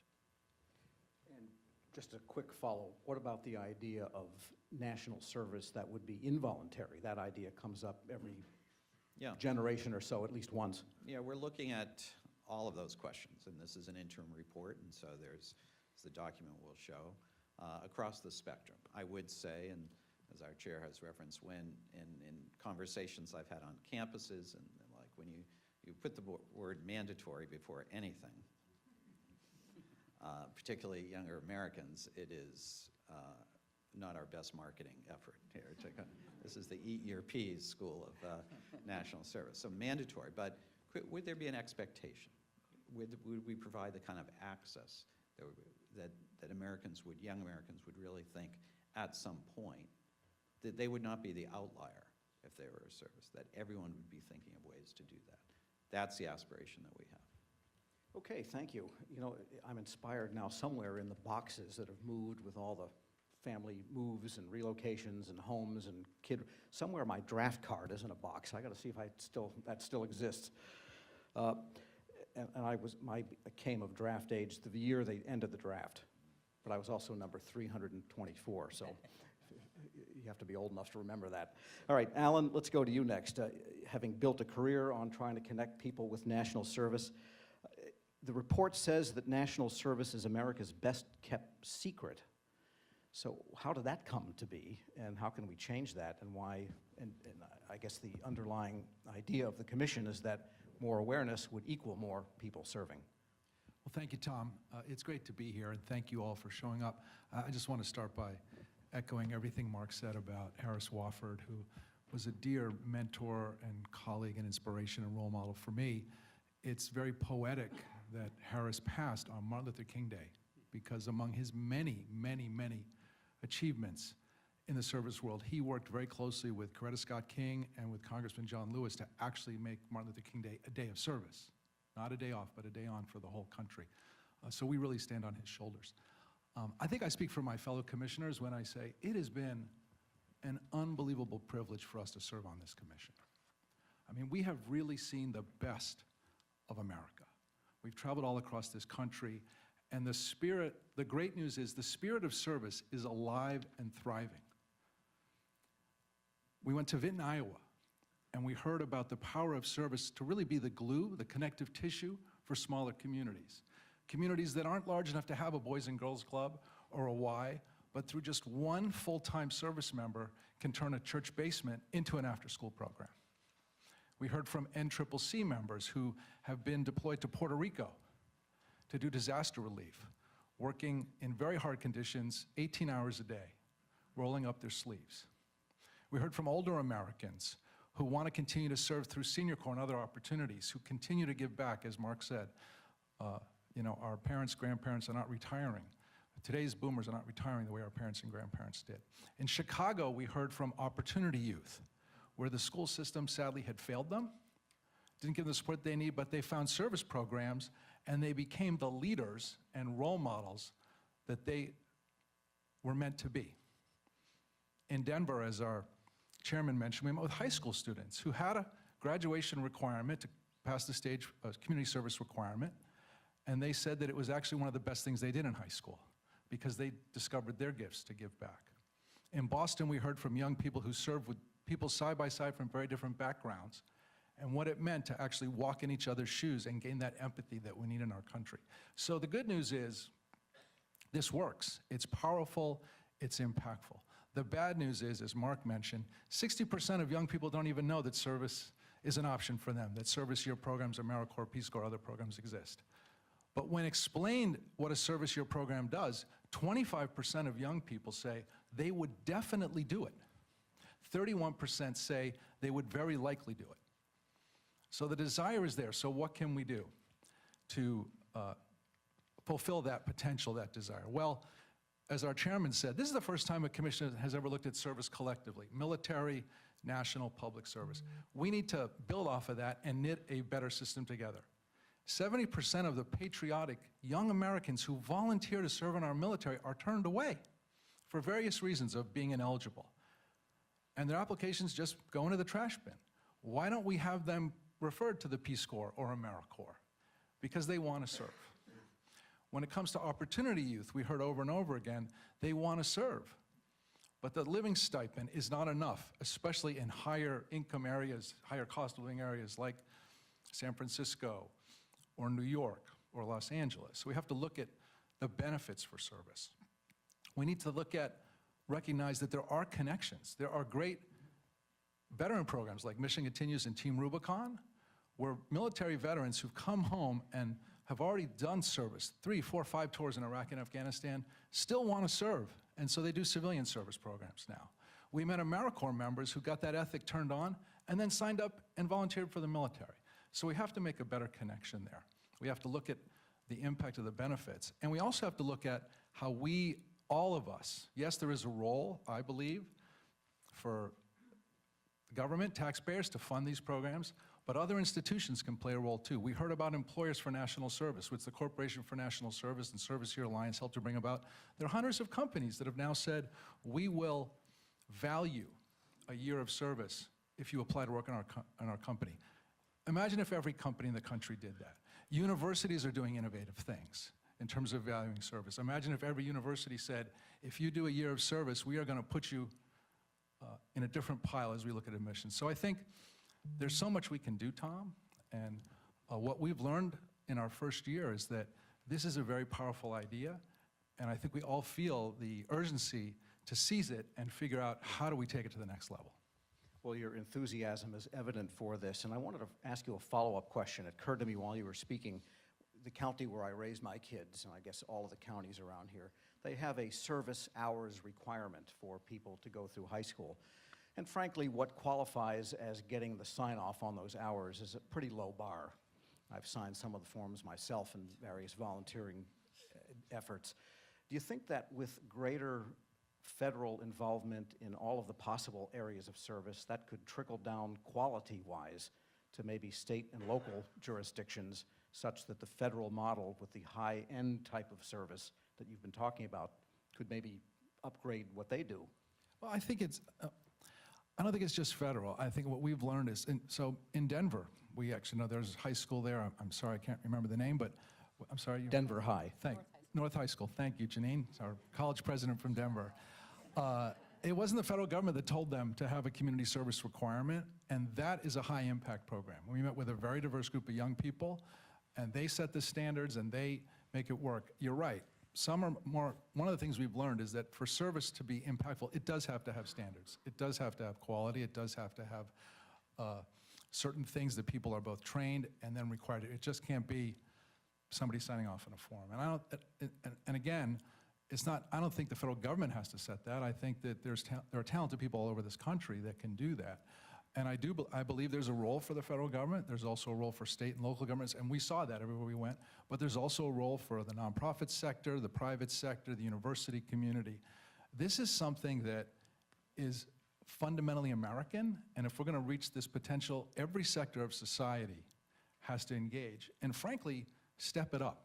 And just a quick follow, what about the idea of national service that would be involuntary? That idea comes up every generation or so, at least once. Yeah, we're looking at all of those questions, and this is an interim report, and so there's, as the document will show, across the spectrum. I would say, and as our chair has referenced, when in conversations I've had on campuses and like when you put the word mandatory before anything, particularly younger Americans, it is not our best marketing effort here. This is the Eat Your Peas school of national service. So mandatory, but would there be an expectation? Would we provide the kind of access that Americans would, young Americans would really think at some point that they would not be the outlier if they were a service, that everyone would be thinking of ways to do that. That's the aspiration that we have. Okay, thank you. You know, I'm inspired now somewhere in the boxes that have moved with all the family moves and relocations and homes and somewhere my draft card is in a box. I got to see if that still exists. and I came of draft age the year they ended the draft, but I was also number 324, so you have to be old enough to remember that. All right, Alan, let's go to you next. Having built a career on trying to connect people with national service, the report says that national service is America's best-kept secret. So how did that come to be, and how can we change that, and why? And I guess the underlying idea of the commission is that more awareness would equal more people serving. Well, thank you, Tom. It's great to be here, and thank you all for showing up. I just want to start by echoing everything Mark said about Harris Wofford, who was a dear mentor and colleague and inspiration and role model for me. It's very poetic that Harris passed on Martin Luther King Day, because among his many, many, many achievements in the service world, he worked very closely with Coretta Scott King and with Congressman John Lewis to actually make Martin Luther King Day a day of service. Not a day off, but a day on for the whole country. So we really stand on his shoulders. I think I speak for my fellow commissioners when I say it has been an unbelievable privilege for us to serve on this commission. I mean, we have really seen the best of America. We've traveled all across this country, and the great news is the spirit of service is alive and thriving. We went to Vinton, Iowa, and we heard about the power of service to really be the glue, the connective tissue for smaller communities. Communities that aren't large enough to have a Boys and Girls Club or a Y, but through just one full-time service member can turn a church basement into an after-school program. We heard from NCCC members who have been deployed to Puerto Rico to do disaster relief, working in very hard conditions, 18 hours a day, rolling up their sleeves. We heard from older Americans who want to continue to serve through Senior Corps and other opportunities, who continue to give back, as Mark said. You know, our parents, grandparents are not retiring. Today's boomers are not retiring the way our parents and grandparents did. In Chicago, we heard from Opportunity Youth, where the school system sadly had failed them, didn't give them the support they need, but they found service programs, and they became the leaders and role models that they were meant to be. In Denver, as our chairman mentioned, we met with high school students who had a graduation requirement to pass the stage community service requirement, and they said that it was actually one of the best things they did in high school because they discovered their gifts to give back. In Boston, we heard from young people who served with people side by side from very different backgrounds and what it meant to actually walk in each other's shoes and gain that empathy that we need in our country. So the good news is this works. It's powerful, it's impactful. The bad news is, as Mark mentioned, 60% of young people don't even know that service is an option for them, that service year programs, AmeriCorps, Peace Corps, other programs exist. But when explained what a service year program does, 25% of young people say they would definitely do it. 31% say they would very likely do it. So the desire is there. So what can we do to fulfill that potential, that desire? Well, as our chairman said, this is the first time a commission has ever looked at service collectively, military, national, public service. We need to build off of that and knit a better system together. 70% of the patriotic young Americans who volunteer to serve in our military are turned away for various reasons of being ineligible. And their applications just go into the trash bin. Why don't we have them referred to the Peace Corps or AmeriCorps? Because they want to serve. When it comes to Opportunity Youth, we heard over and over again, they want to serve. But the living stipend is not enough, especially in higher income areas, higher cost of living areas like San Francisco or New York or Los Angeles. So we have to look at the benefits for service. We need to recognize that there are connections. There are great veteran programs like Mission Continues and Team Rubicon, where military veterans who've come home and have already done service, 3, 4, 5 tours in Iraq and Afghanistan, still want to serve, and so they do civilian service programs now. We met AmeriCorps members who got that ethic turned on and then signed up and volunteered for the military. So we have to make a better connection there. We have to look at the impact of the benefits, and we also have to look at how we, all of us, yes, there is a role, I believe, for government, taxpayers to fund these programs, but other institutions can play a role too. We heard about Employers for National Service, which the Corporation for National Service and Service Year Alliance helped to bring about. There are hundreds of companies that have now said, we will value a year of service if you apply to work in our company. Imagine if every company in the country did that. Universities are doing innovative things in terms of valuing service. Imagine if every university said, if you do a year of service, we are going to put you in a different pile as we look at admissions. So I think there's so much we can do, Tom, and what we've learned in our first year is that this is a very powerful idea, and I think we all feel the urgency to seize it and figure out how do we take it to the next level. Well, your enthusiasm is evident for this, and I wanted to ask you a follow-up question. It occurred to me while you were speaking. The county where I raise my kids, and I guess all of the counties around here, they have a service hours requirement for people to go through high school. And frankly, what qualifies as getting the sign-off on those hours is a pretty low bar. I've signed some of the forms myself in various volunteering efforts. Do you think that with greater federal involvement in all of the possible areas of service, that could trickle down quality-wise to maybe state and local jurisdictions, such that the federal model with the high-end type of service that you've been talking about could maybe upgrade what they do? Well, I think it's, I don't think it's just federal. I think what we've learned is, so in Denver, we actually know there's a high school there. I'm sorry, I can't remember the name, but I'm sorry. Denver High. North High School. Thank you, Janine, our college president from Denver. It wasn't the federal government that told them to have a community service requirement, and that is a high-impact program. We met with a very diverse group of young people, and they set the standards, and they make it work. You're right. Some are more, one of the things we've learned is that for service to be impactful, it does have to have standards. It does have to have quality. It does have to have certain things that people are both trained and then required. It just can't be somebody signing off on a form. And I don't, and again, it's not, I don't think the federal government has to set that. I think that there are talented people all over this country that can do that. And I believe there's a role for the federal government. There's also a role for state and local governments, and we saw that everywhere we went. But there's also a role for the nonprofit sector, the private sector, the university community. This is something that is fundamentally American, and if we're going to reach this potential, every sector of society has to engage, and frankly, step it up.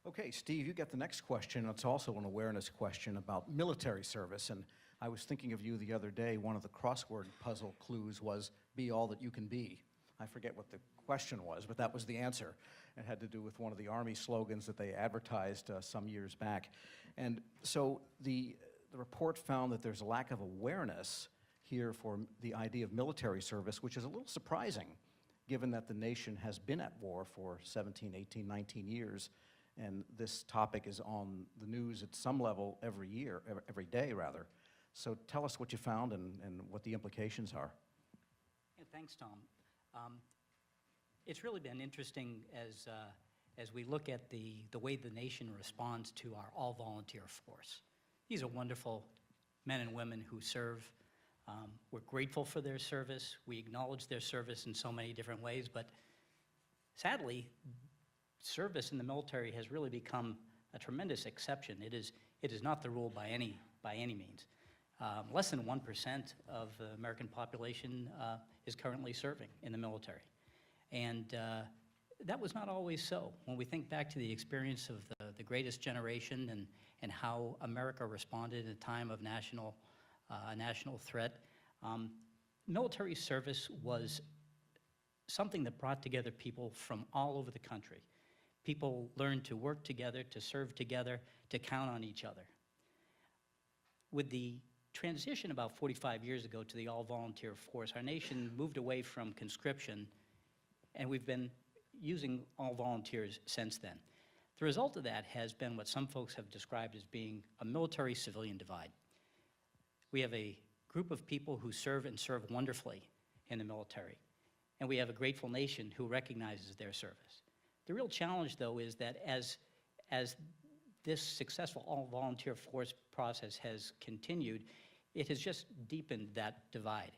Okay, Steve, you get the next question. It's also an awareness question about military service, and I was thinking of you the other day. One of the crossword puzzle clues was, be all that you can be. I forget what the question was, but that was the answer. It had to do with one of the Army slogans that they advertised some years back. And so the report found that there's a lack of awareness here for the idea of military service, which is a little surprising, given that the nation has been at war for 17, 18, 19 years, and this topic is on the news at some level every year, every day rather. So tell us what you found and what the implications are. Yeah, thanks, Tom. It's really been interesting as we look at the way the nation responds to our all-volunteer force. These are wonderful men and women who serve. We're grateful for their service. We acknowledge their service in so many different ways, but sadly, service in the military has really become a tremendous exception. It is not the rule by any means. Less than 1% of the American population is currently serving in the military. And that was not always so. When we think back to the experience of the greatest generation and how America responded in a time of national threat, military service was something that brought together people from all over the country. People learned to work together, to serve together, to count on each other. With the transition about 45 years ago to the all-volunteer force, our nation moved away from conscription, and we've been using all volunteers since then. The result of that has been what some folks have described as being a military-civilian divide. We have a group of people who serve and serve wonderfully in the military, and we have a grateful nation who recognizes their service. The real challenge, though, is that as this successful all-volunteer force process has continued, it has just deepened that divide.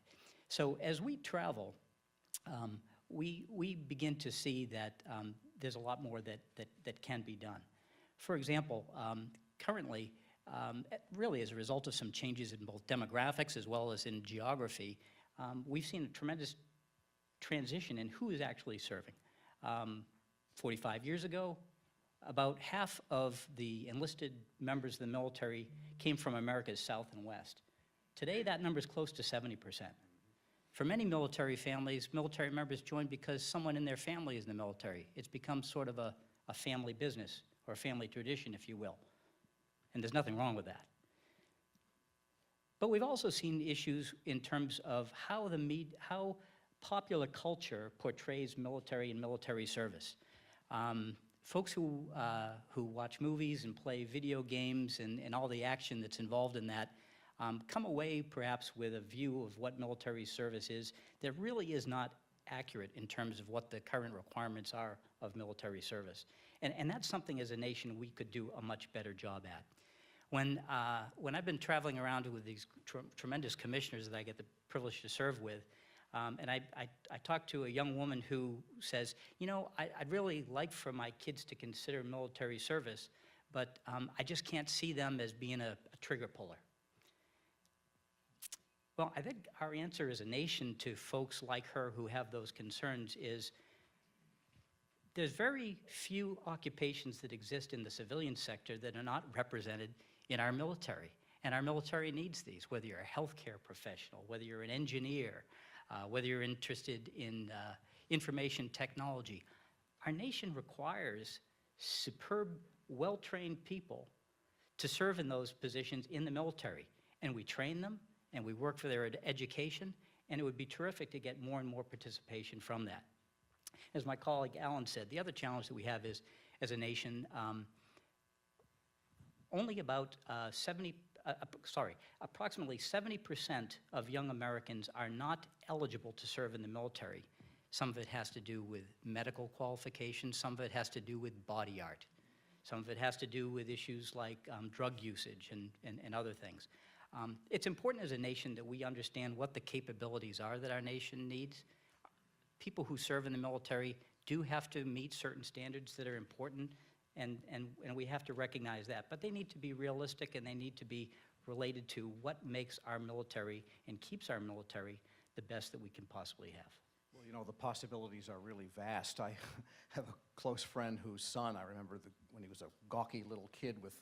So as we travel, we begin to see that there's a lot more that can be done. For example, currently, really as a result of some changes in both demographics as well as in geography, we've seen a tremendous transition in who is actually serving. 45 years ago, about half of the enlisted members of the military came from America's South and West. Today, that number is close to 70%. For many military families, military members join because someone in their family is in the military. It's become sort of a family business or a family tradition, if you will. And there's nothing wrong with that. But we've also seen issues in terms of how popular culture portrays military and military service. Folks who watch movies and play video games and all the action that's involved in that come away perhaps with a view of what military service is that really is not accurate in terms of what the current requirements are of military service. And that's something as a nation we could do a much better job at. When I've been traveling around with these tremendous commissioners that I get the privilege to serve with, and I talked to a young woman who says, you know, I'd really like for my kids to consider military service, but I just can't see them as being a trigger puller. Well, I think our answer as a nation to folks like her who have those concerns is there's very few occupations that exist in the civilian sector that are not represented in our military. And our military needs these, whether you're a healthcare professional, whether you're an engineer, whether you're interested in information technology. Our nation requires superb, well-trained people to serve in those positions in the military. And we train them, and we work for their education, and it would be terrific to get more and more participation from that. As my colleague Alan said, the other challenge that we have is, as a nation, only about approximately 70% of young Americans are not eligible to serve in the military. Some of it has to do with medical qualifications, some of it has to do with body art, some of it has to do with issues like drug usage and other things. It's important as a nation that we understand what the capabilities are that our nation needs. People who serve in the military do have to meet certain standards that are important, and we have to recognize that. But they need to be realistic, and they need to be related to what makes our military and keeps our military the best that we can possibly have. Well, you know, the possibilities are really vast. I have a close friend whose son, I remember when he was a gawky little kid with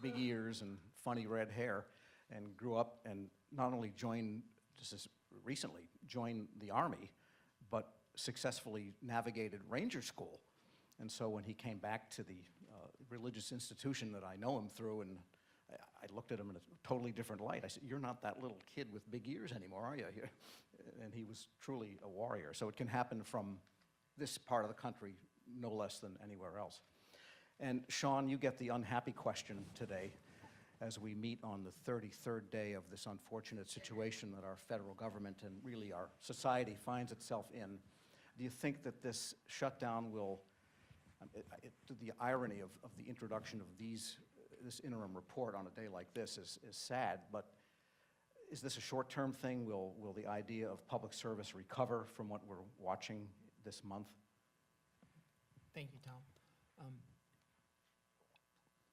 big ears and funny red hair, and grew up and not only joined, just as recently, joined the Army, but successfully navigated Ranger School. And so when he came back to the religious institution that I know him through, and I looked at him in a totally different light. I said, "You're not that little kid with big ears anymore, are you?" And he was truly a warrior. So it can happen from this part of the country no less than anywhere else. And Sean, you get the unhappy question today as we meet on the 33rd day of this unfortunate situation that our federal government and really our society finds itself in. Do you think that this shutdown will, the irony of the introduction of this interim report on a day like this is sad, but is this a short-term thing? Will the idea of public service recover from what we're watching this month? Thank you, Tom.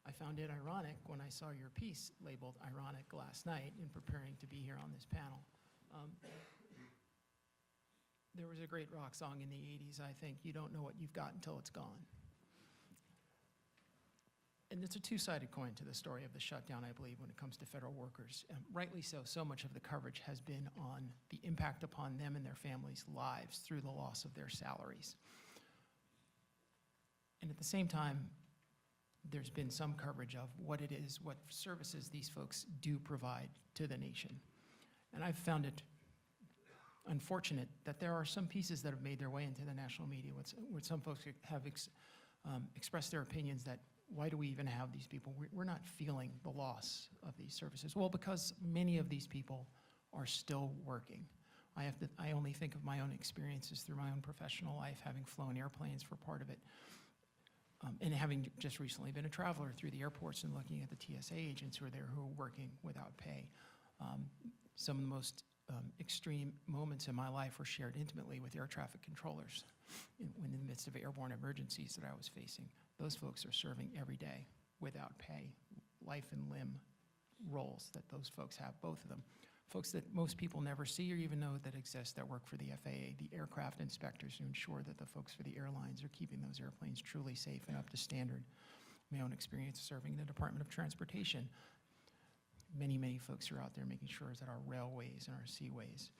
I found it ironic when I saw your piece labeled ironic last night in preparing to be here on this panel. There was a great rock song in the 80s, I think, "You don't know what you've got until it's gone." And it's a two-sided coin to the story of the shutdown, I believe, when it comes to federal workers. Rightly so, so much of the coverage has been on the impact upon them and their families' lives through the loss of their salaries. And at the same time, there's been some coverage of what it is, what services these folks do provide to the nation. And I've found it unfortunate that there are some pieces that have made their way into the national media where some folks have expressed their opinions that why do we even have these people? We're not feeling the loss of these services. Well, because many of these people are still working. I only think of my own experiences through my own professional life, having flown airplanes for part of it. And having just recently been a traveler through the airports and looking at the TSA agents who are there who are working without pay. Some of the most extreme moments in my life were shared intimately with air traffic controllers in the midst of airborne emergencies that I was facing. Those folks are serving every day without pay, life and limb roles that those folks have, both of them. Folks that most people never see or even know that exist that work for the FAA, the aircraft inspectors who ensure that the folks for the airlines are keeping those airplanes truly safe and up to standard. My own experience serving in the Department of Transportation. Many, many folks are out there making sure that our railways and our seaways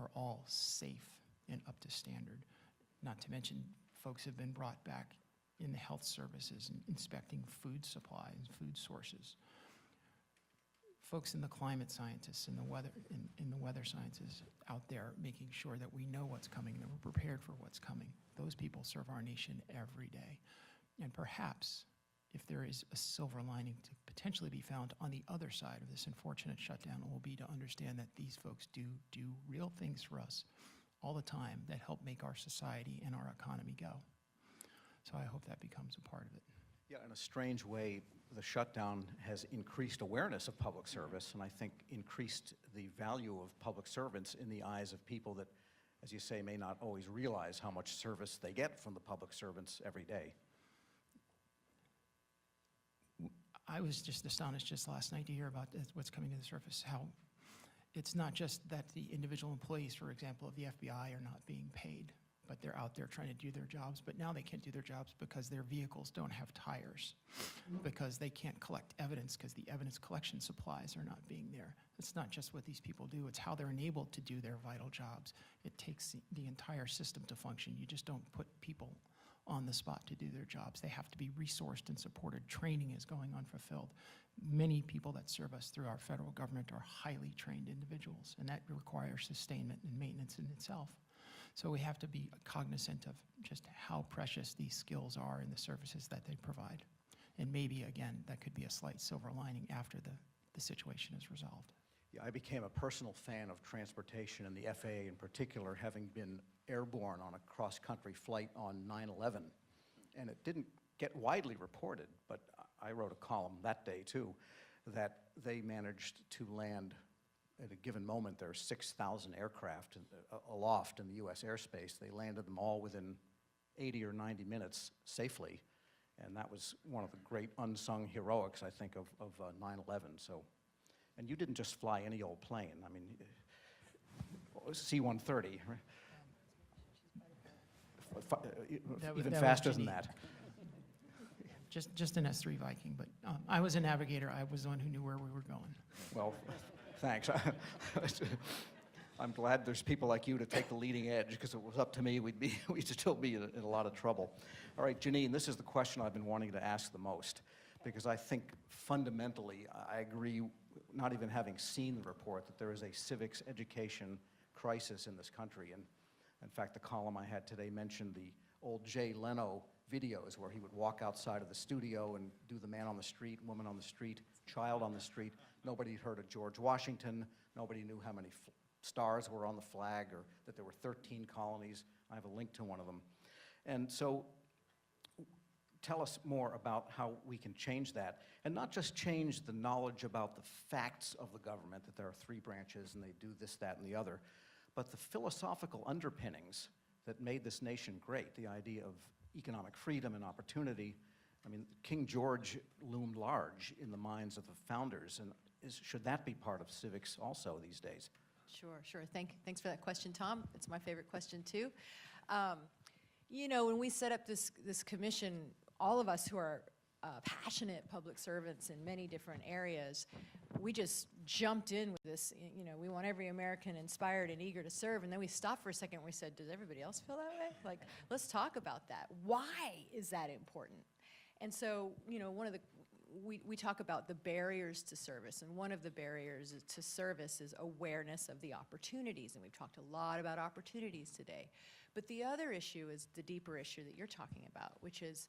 are all safe and up to standard. Not to mention, folks have been brought back in the health services and inspecting food supply and food sources. Folks in the climate scientists and in the weather sciences out there making sure that we know what's coming, that we're prepared for what's coming. Those people serve our nation every day. And perhaps, if there is a silver lining to potentially be found on the other side of this unfortunate shutdown, it will be to understand that these folks do real things for us all the time that help make our society and our economy go. So I hope that becomes a part of it. Yeah, in a strange way, the shutdown has increased awareness of public service, and I think increased the value of public servants in the eyes of people that, as you say, may not always realize how much service they get from the public servants every day. I was just astonished just last night to hear about what's coming to the surface, how it's not just that the individual employees, for example, of the FBI are not being paid, but they're out there trying to do their jobs, but now they can't do their jobs because their vehicles don't have tires, because they can't collect evidence because the evidence collection supplies are not being there. It's not just what these people do, it's how they're enabled to do their vital jobs. It takes the entire system to function. You just don't put people on the spot to do their jobs. They have to be resourced and supported. Training is going unfulfilled. Many people that serve us through our federal government are highly trained individuals, and that requires sustainment and maintenance in itself. So we have to be cognizant of just how precious these skills are in the services that they provide. And maybe, again, that could be a slight silver lining after the situation is resolved. Yeah, I became a personal fan of transportation and the FAA in particular, having been airborne on a cross-country flight on 9/11. And it didn't get widely reported, but I wrote a column that day too, that they managed to land at a given moment. There are 6,000 aircraft aloft in the U.S. airspace. They landed them all within 80 or 90 minutes safely. And that was one of the great unsung heroics, I think, of 9/11. So, and you didn't just fly any old plane. I mean, C-130, right? Even faster than that. Just an S-3 Viking, but I was a navigator. I was the one who knew where we were going. Well, thanks. I'm glad there's people like you to take the leading edge, because if it was up to me, we'd still be in a lot of trouble. All right, Janine, this is the question I've been wanting to ask the most, because I think fundamentally I agree, not even having seen the report, that there is a civics education crisis in this country. And in fact, the column I had today mentioned the old Jay Leno videos where he would walk outside of the studio and do the man on the street, woman on the street, child on the street. Nobody had heard of George Washington. Nobody knew how many stars were on the flag, or that there were 13 colonies. I have a link to one of them. And so tell us more about how we can change that, and not just change the knowledge about the facts of the government, that there are 3 branches and they do this, that, and the other, but the philosophical underpinnings that made this nation great, the idea of economic freedom and opportunity. I mean, King George loomed large in the minds of the founders, and should that be part of civics also these days? Sure. Thanks for that question, Tom. It's my favorite question, too. You know, when we set up this commission, all of us who are passionate public servants in many different areas, we just jumped in with this, you know, we want every American inspired and eager to serve, and then we stopped for a second and we said, does everybody else feel that way? Like, let's talk about that. Why is that important? And so, you know, we talk about the barriers to service, and one of the barriers to service is awareness of the opportunities, and we've talked a lot about opportunities today. But the other issue is the deeper issue that you're talking about, which is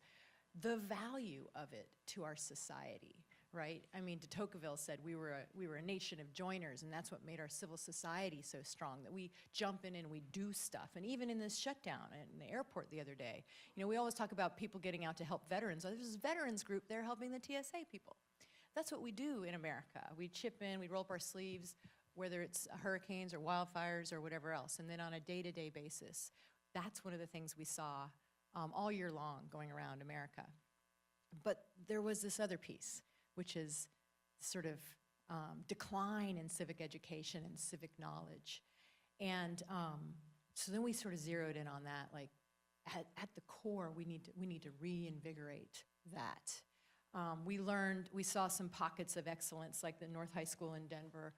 the value of it to our society, right? I mean, de Tocqueville said we were a nation of joiners, and that's what made our civil society so strong, that we jump in and we do stuff. And even in this shutdown in the airport the other day, you know, we always talk about people getting out to help veterans. There's this veterans group there helping the TSA people. That's what we do in America. We chip in, we roll up our sleeves, whether it's hurricanes or wildfires or whatever else. And then on a day-to-day basis, that's one of the things we saw all year long going around America. But there was this other piece, which is sort of decline in civic education and civic knowledge. And so then we sort of zeroed in on that, like at the core, we need to reinvigorate that. We saw some pockets of excellence, like the North High School in Denver,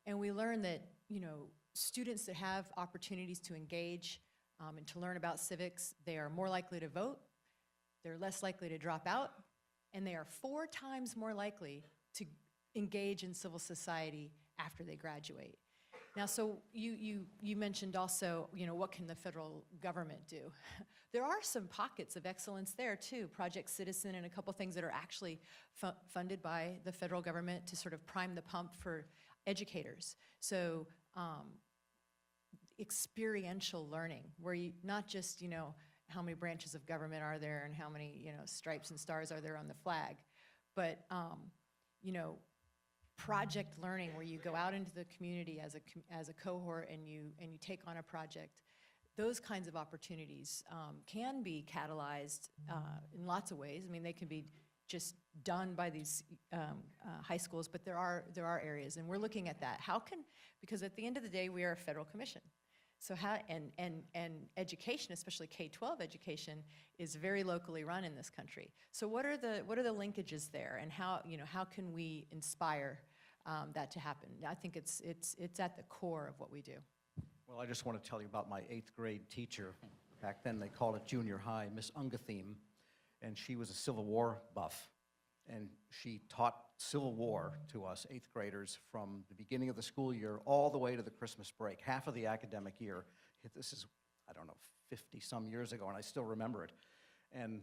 and we learned that, you know, students that have opportunities to engage and to learn about civics, they are more likely to vote, they're less likely to drop out, and they are 4 times more likely to engage in civil society after they graduate. Now, so you mentioned also, what can the federal government do? There are some pockets of excellence there too, Project Citizen and a couple things that are actually funded by the federal government to sort of prime the pump for educators. So experiential learning, where you not just, how many branches of government are there and how many, stripes and stars are there on the flag, but, project learning where you go out into the community as a cohort and you take on a project. Those kinds of opportunities can be catalyzed in lots of ways. I mean, they can be just done by these high schools, but there are areas, and we're looking at that. Because at the end of the day, we are a federal commission. So and education, especially K-12 education, is very locally run in this country. So what are the linkages there, and how can we inspire that to happen? I think it's at the core of what we do. Well, I just want to tell you about my 8th grade teacher. Back then, they called it junior high, Miss Ungatheme, and she was a Civil War buff. And she taught Civil War to us 8th graders from the beginning of the school year all the way to the Christmas break, half of the academic year. This is, 50-some years ago, and I still remember it. And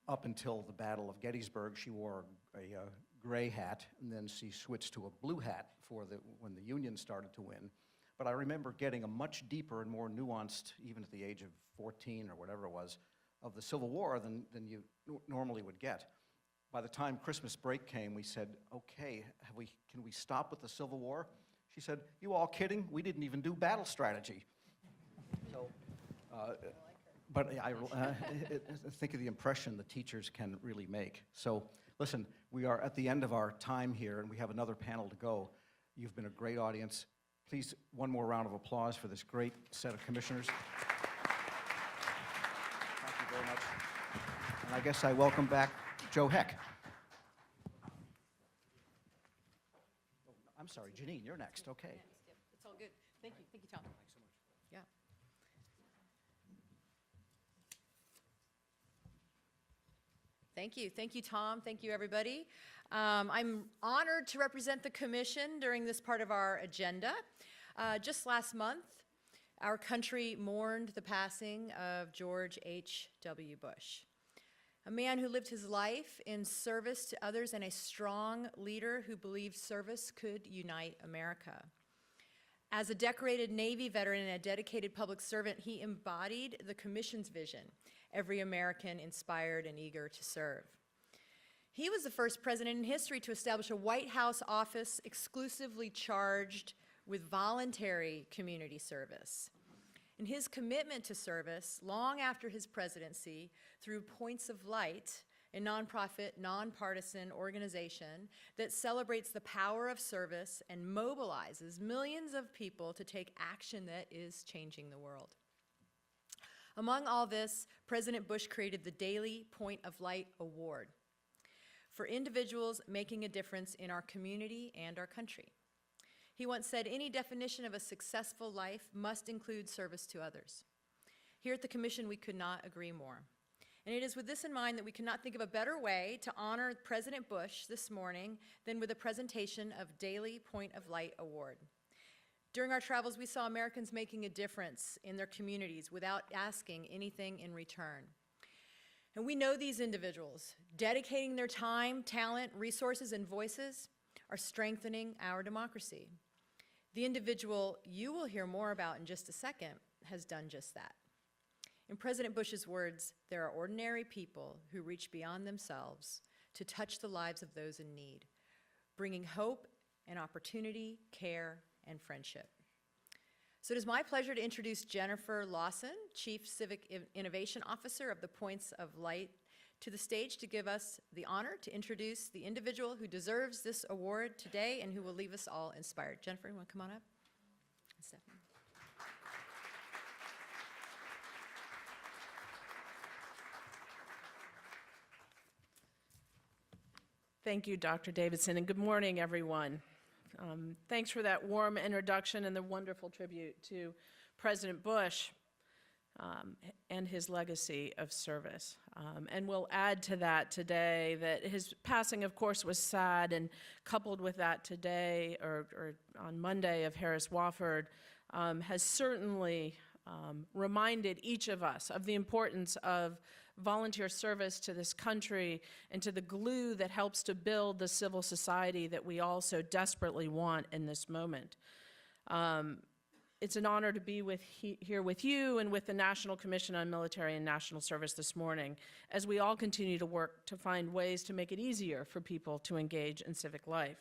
up until the Battle of Gettysburg, she wore a gray hat, and then she switched to a blue hat when the Union started to win. But I remember getting a much deeper and more nuanced, even at the age of 14 or whatever it was, of the Civil War than you normally would get. By the time Christmas break came, we said, okay, can we stop with the Civil War? She said, you all kidding? We didn't even do battle strategy. So, but I think of the impression the teachers can really make. So listen, we are at the end of our time here, and we have another panel to go. You've been a great audience. Please, one more round of applause for this great set of commissioners. Thank you very much. And I guess I welcome back Joe Heck. Oh, I'm sorry, Janine, you're next. Okay. It's all good. Thank you, Tom. Thanks so much. Yeah. Thank you, Tom. Thank you, everybody. I'm honored to represent the commission during this part of our agenda. Just last month, our country mourned the passing of George H.W. Bush, a man who lived his life in service to others and a strong leader who believed service could unite America. As a decorated Navy veteran and a dedicated public servant, he embodied the commission's vision, every American inspired and eager to serve. He was the first president in history to establish a White House office exclusively charged with voluntary community service. And his commitment to service, long after his presidency, through Points of Light, a nonprofit, nonpartisan organization that celebrates the power of service and mobilizes millions of people to take action that is changing the world. Among all this, President Bush created the Daily Point of Light Award for individuals making a difference in our community and our country. He once said, any definition of a successful life must include service to others. Here at the Commission, we could not agree more. And it is with this in mind that we cannot think of a better way to honor President Bush this morning than with a presentation of Daily Point of Light Award. During our travels, we saw Americans making a difference in their communities without asking anything in return. And we know these individuals, dedicating their time, talent, resources, and voices, are strengthening our democracy. The individual you will hear more about in just a second has done just that. In President Bush's words, there are ordinary people who reach beyond themselves to touch the lives of those in need, bringing hope and opportunity, care, and friendship. So it is my pleasure to introduce Jennifer Lawson, Chief Civic Innovation Officer of the Points of Light, to the stage to give us the honor to introduce the individual who deserves this award today and who will leave us all inspired. Jennifer, you want to come on up? And Stephanie. Thank you, Dr. Davidson, and good morning, everyone. Thanks for that warm introduction and the wonderful tribute to President Bush and his legacy of service. And we'll add to that today that his passing, of course, was sad, and coupled with that today, or on Monday, of Harris Wofford, has certainly reminded each of us of the importance of volunteer service to this country and to the glue that helps to build the civil society that we all so desperately want in this moment. It's an honor to be here with you and with the National Commission on Military and National Service this morning, as we all continue to work to find ways to make it easier for people to engage in civic life.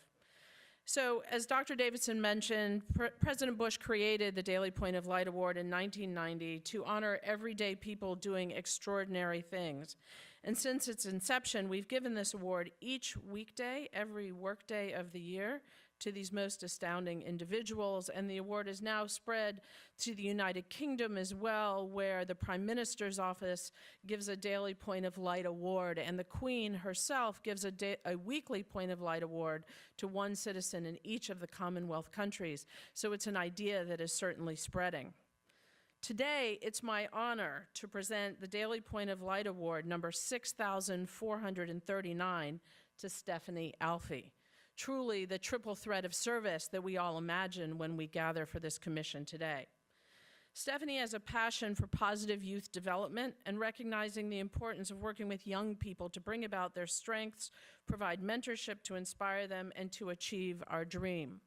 So, as Dr. Davidson mentioned, President Bush created the Daily Point of Light Award in 1990 to honor everyday people doing extraordinary things. And since its inception, we've given this award each weekday, every workday of the year, to these most astounding individuals, and the award is now spread to the United Kingdom as well, where the Prime Minister's office gives a Daily Point of Light Award, and the Queen herself gives a weekly Point of Light Award to one citizen in each of the Commonwealth countries. So it's an idea that is certainly spreading. Today, it's my honor to present the Daily Point of Light Award number 6,439 to Stephanie Alfie. Truly the triple threat of service that we all imagine when we gather for this commission today. Stephanie has a passion for positive youth development and recognizing the importance of working with young people to bring about their strengths, provide mentorship to inspire them, and to achieve our dream.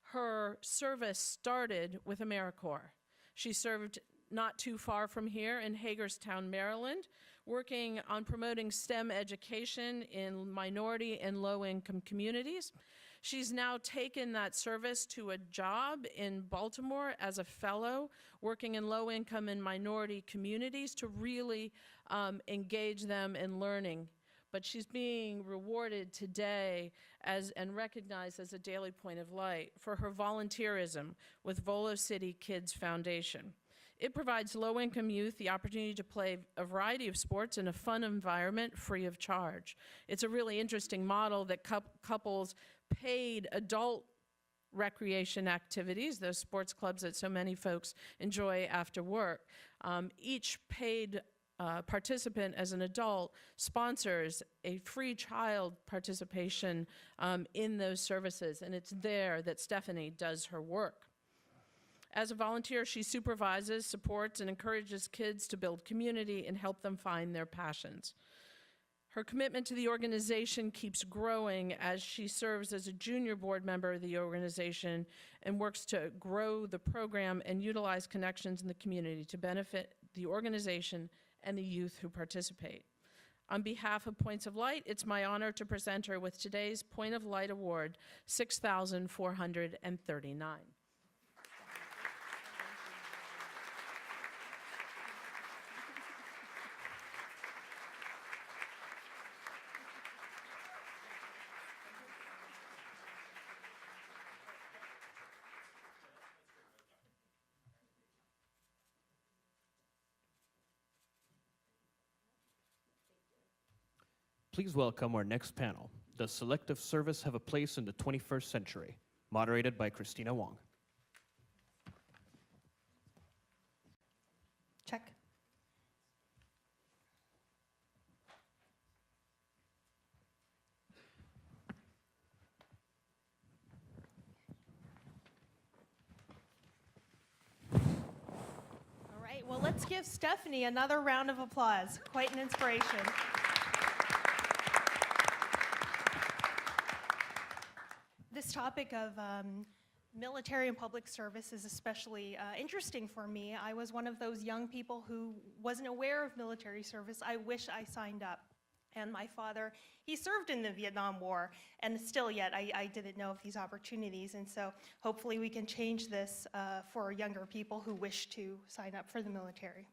Her service started with AmeriCorps. She served not too far from here in Hagerstown, Maryland, working on promoting STEM education in minority and low-income communities. She's now taken that service to a job in Baltimore as a fellow, working in low-income and minority communities to really engage them in learning. But she's being rewarded today and recognized as a Daily Point of Light for her volunteerism with Volo City Kids Foundation. It provides low-income youth the opportunity to play a variety of sports in a fun environment free of charge. It's a really interesting model that couples paid adult recreation activities, those sports clubs that so many folks enjoy after work. Each paid participant as an adult sponsors a free child participation in those services, and it's there that Stephanie does her work. As a volunteer, she supervises, supports, and encourages kids to build community and help them find their passions. Her commitment to the organization keeps growing as she serves as a junior board member of the organization and works to grow the program and utilize connections in the community to benefit the organization and the youth who participate. On behalf of Points of Light, it's my honor to present her with today's Point of Light Award, 6,439. Please welcome our next panel. Does selective service have a place in the 21st century? Moderated by Christina Wong. Check. All right, well, let's give Stephanie another round of applause. Quite an inspiration. This topic of military and public service is especially interesting for me. I was one of those young people who wasn't aware of military service. I wish I signed up. And my father, he served in the Vietnam War, and still yet I didn't know of these opportunities. And so hopefully we can change this for younger people who wish to sign up for the military.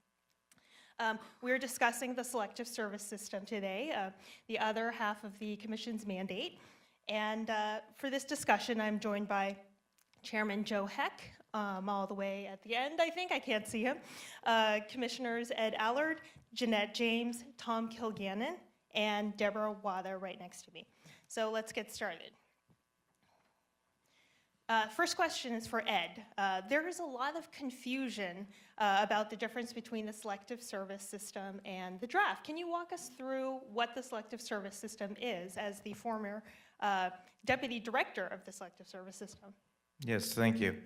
We're discussing the selective service system today, the other half of the Commission's mandate. And for this discussion, I'm joined by Chairman Joe Heck, all the way at the end, I think. I can't see him. Commissioners Ed Allard, Jeanette James, Tom Kilgannon, and Deborah Wather right next to me. So let's get started. First question is for Ed. There is a lot of confusion about the difference between the selective service system and the draft. Can you walk us through what the selective service system is as the former deputy director of the selective service system? Yes, thank you.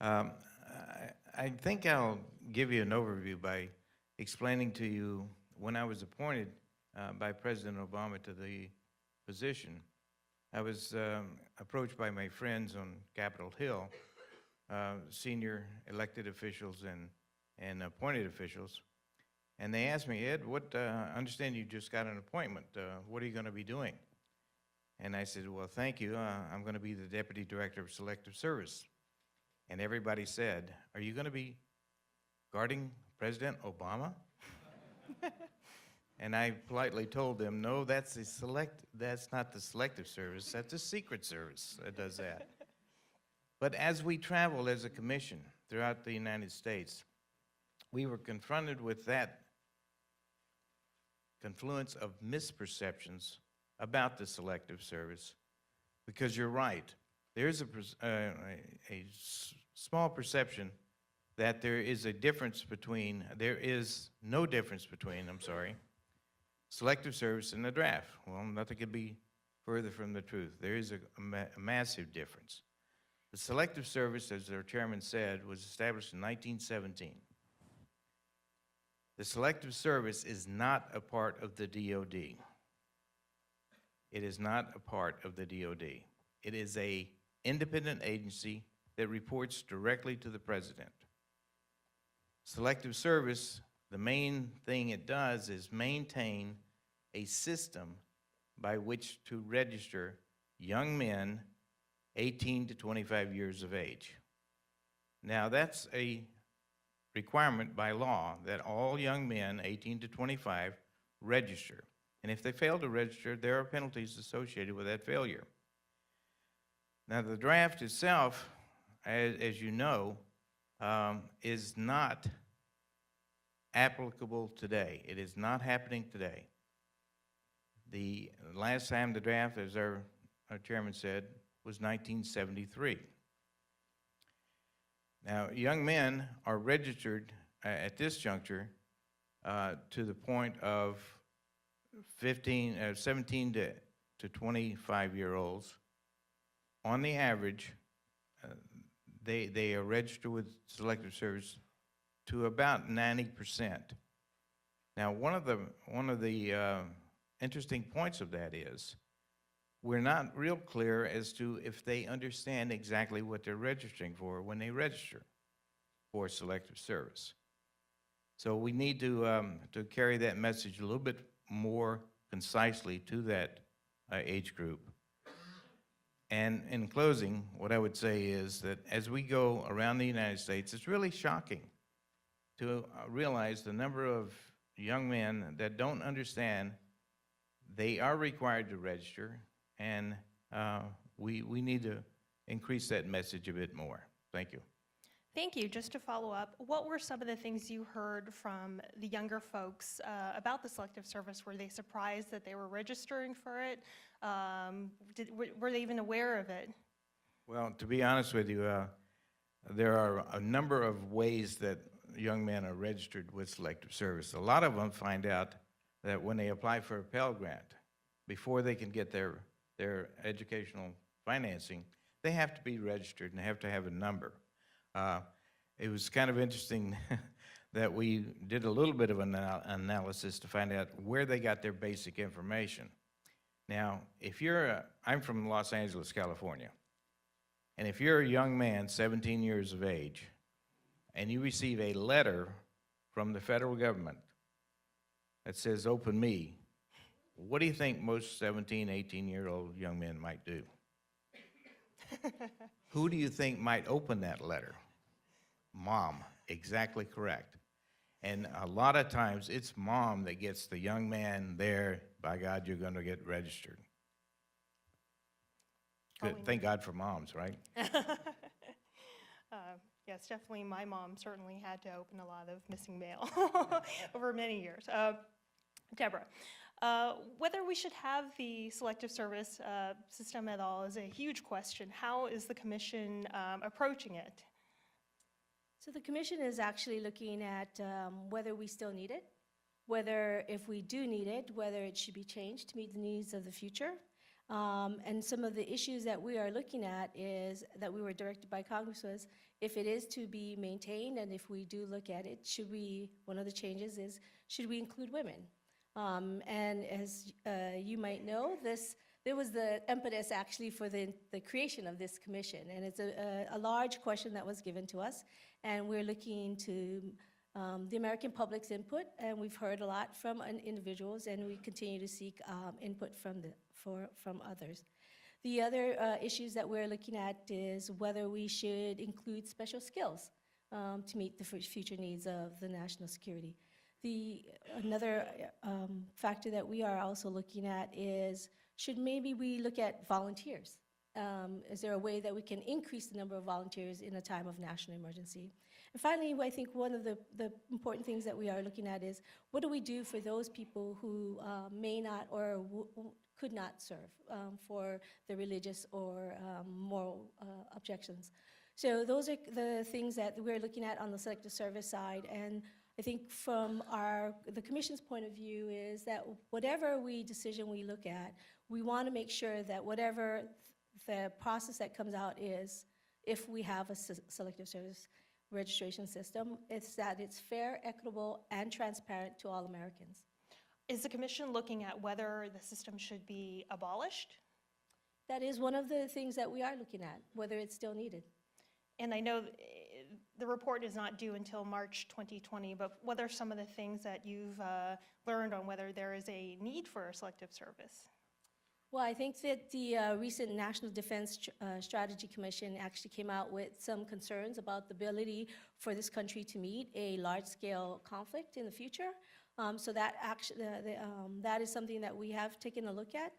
I think I'll give you an overview by explaining to you when I was appointed by President Obama to the position. I was approached by my friends on Capitol Hill, senior elected officials and appointed officials, and they asked me, Ed, I understand you just got an appointment. What are you going to be doing? And I said, well, thank you. I'm going to be the Deputy Director of Selective Service. And everybody said, are you going to be guarding President Obama? And I politely told them, no, that's not the Selective Service, that's the Secret Service that does that. But as we traveled as a commission throughout the United States, we were confronted with that confluence of misperceptions about the Selective Service, because you're right, there is a small perception that there is no difference between, Selective Service and the draft. Well, nothing could be further from the truth. There is a massive difference. The Selective Service, as our chairman said, was established in 1917. The Selective Service is not a part of the DOD. It is not a part of the DOD. It is an independent agency that reports directly to the president. Selective Service, the main thing it does is maintain a system by which to register young men 18 to 25 years of age. Now, that's a requirement by law that all young men 18 to 25 register. And if they fail to register, there are penalties associated with that failure. Now, the draft itself, as you know, is not applicable today. It is not happening today. The last time the draft, as our chairman said, was 1973. Now, young men are registered at this juncture to the point of 17 to 25-year-olds. On the average, they are registered with Selective Service to about 90%. Now, one of the interesting points of that is we're not real clear as to if they understand exactly what they're registering for when they register for Selective Service. So we need to carry that message a little bit more concisely to that age group. And in closing, what I would say is that as we go around the United States, it's really shocking to realize the number of young men that don't understand they are required to register, and we need to increase that message a bit more. Thank you. Thank you. Just to follow up, what were some of the things you heard from the younger folks about the Selective Service? Were they surprised that they were registering for it? Were they even aware of it? Well, to be honest with you, there are a number of ways that young men are registered with Selective Service. A lot of them find out that when they apply for a Pell Grant, before they can get their educational financing, they have to be registered and they have to have a number. It was kind of interesting that we did a little bit of an analysis to find out where they got their basic information. Now, if I'm from Los Angeles, California, and if you're a young man, 17 years of age, and you receive a letter from the federal government that says, "Open me," what do you think most 17, 18-year-old young men might do? Who do you think might open that letter? Mom, exactly correct. And a lot of times it's mom that gets the young man there, by God, you're going to get registered. Good. Thank God for moms, right? Yes, definitely. My mom certainly had to open a lot of missing mail over many years. Deborah, Whether we should have the selective service system at all is a huge question. How is the commission approaching it? So the commission is actually looking at whether we still need it, whether if we do need it, whether it should be changed to meet the needs of the future. And some of the issues that we are looking at is that we were directed by Congress was if it is to be maintained and if we do look at it, one of the changes is, should we include women? And as you might know, there was the impetus actually for the creation of this commission. And it's a large question that was given to us. And we're looking to the American public's input, and we've heard a lot from individuals, and we continue to seek input from others. The other issues that we're looking at is whether we should include special skills to meet the future needs of the national security. Another factor that we are also looking at is should maybe we look at volunteers? Is there a way that we can increase the number of volunteers in a time of national emergency? And finally, I think one of the important things that we are looking at is what do we do for those people who may not or could not serve for the religious or moral objections. So those are the things that we're looking at on the selective service side. And I think from the commission's point of view is that whatever decision we look at, we want to make sure that whatever the process that comes out is, if we have a selective service registration system, it's that it's fair, equitable, and transparent to all Americans. Is the commission looking at whether the system should be abolished? That is one of the things that we are looking at, whether it's still needed. And I know the report is not due until March 2020, but what are some of the things that you've learned on whether there is a need for a selective service? Well, I think that the recent National Defense Strategy Commission actually came out with some concerns about the ability for this country to meet a large-scale conflict in the future. So that that is something that we have taken a look at.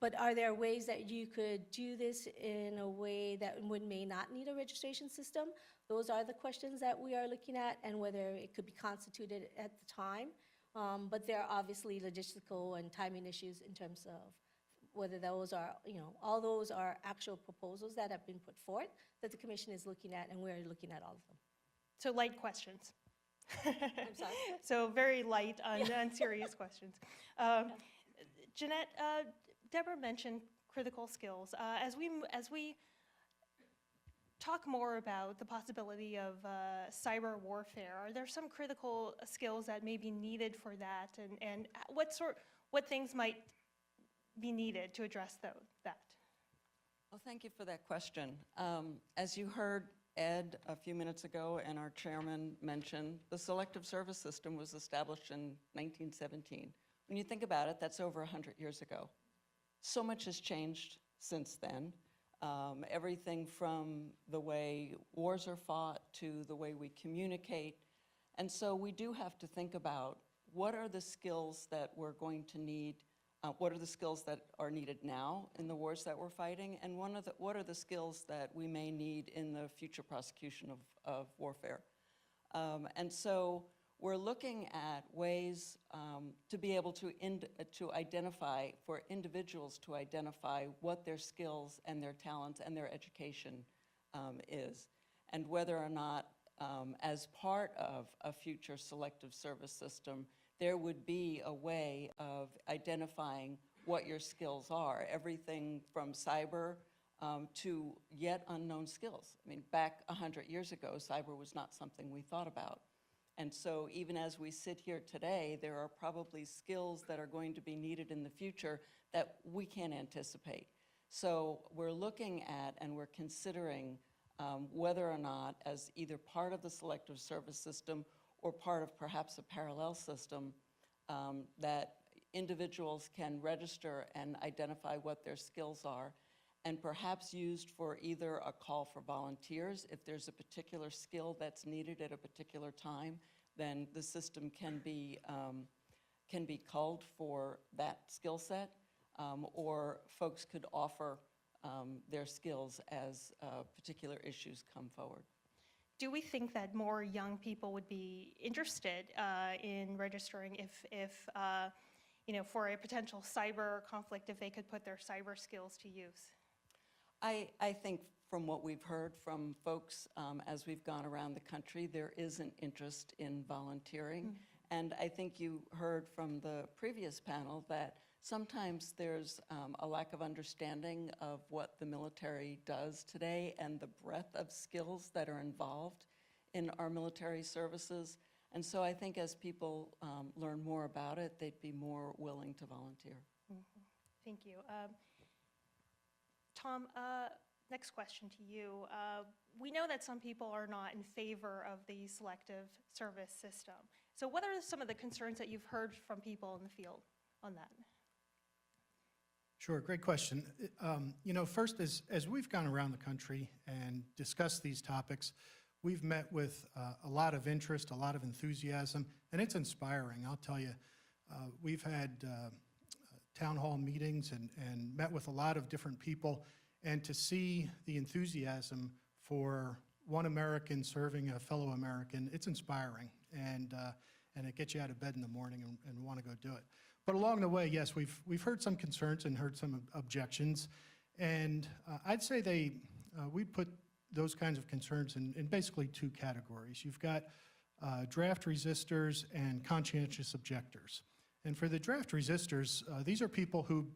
But are there ways that you could do this in a way that may not need a registration system? Those are the questions that we are looking at, and whether it could be constituted at the time. But there are obviously logistical and timing issues in terms of whether those are, all those are actual proposals that have been put forth that the commission is looking at, and we're looking at all of them. So light questions. I'm sorry? So very light on serious questions. Jeanette, Deborah mentioned critical skills. As we talk more about the possibility of cyber warfare, are there some critical skills that may be needed for that, and what things might be needed to address that? Well, thank you for that question. As you heard Ed a few minutes ago and our chairman mentioned, the selective service system was established in 1917. When you think about it, that's over 100 years ago. So much has changed since then. Everything from the way wars are fought to the way we communicate. And so we do have to think about what are the skills that we're going to need, what are the skills that are needed now in the wars that we're fighting, and what are the skills that we may need in the future prosecution of warfare. And so we're looking at ways to be able to identify, for individuals to identify what their skills and their talents and their education is, and whether or not as part of a future selective service system, there would be a way of identifying what your skills are, everything from cyber to yet unknown skills. I mean, back 100 years ago, cyber was not something we thought about. And so even as we sit here today, there are probably skills that are going to be needed in the future that we can't anticipate. So we're looking at and we're considering whether or not, as either part of the selective service system or part of perhaps a parallel system, that individuals can register and identify what their skills are, and perhaps used for either a call for volunteers. If there's a particular skill that's needed at a particular time, then the system can be culled for that skill set, or folks could offer their skills as particular issues come forward. do we think that more young people would be interested in registering if for a potential cyber conflict, if they could put their cyber skills to use? I think from what we've heard from folks as we've gone around the country, there is an interest in volunteering. And I think you heard from the previous panel that sometimes there's a lack of understanding of what the military does today and the breadth of skills that are involved in our military services. And so I think as people learn more about it, they'd be more willing to volunteer. Thank you. Tom, next question to you. We know that some people are not in favor of the selective service system. So what are some of the concerns that you've heard from people in the field on that? Sure, great question. First, as we've gone around the country and discussed these topics, we've met with a lot of interest, a lot of enthusiasm, and it's inspiring, I'll tell you. We've had town hall meetings and met with a lot of different people, and to see the enthusiasm for one American serving a fellow American, it's inspiring, and it gets you out of bed in the morning and want to go do it. But along the way, yes, we've heard some concerns and heard some objections, and I'd say we'd put those kinds of concerns in basically two categories. You've got draft resistors and conscientious objectors. And for the draft resistors, these are people who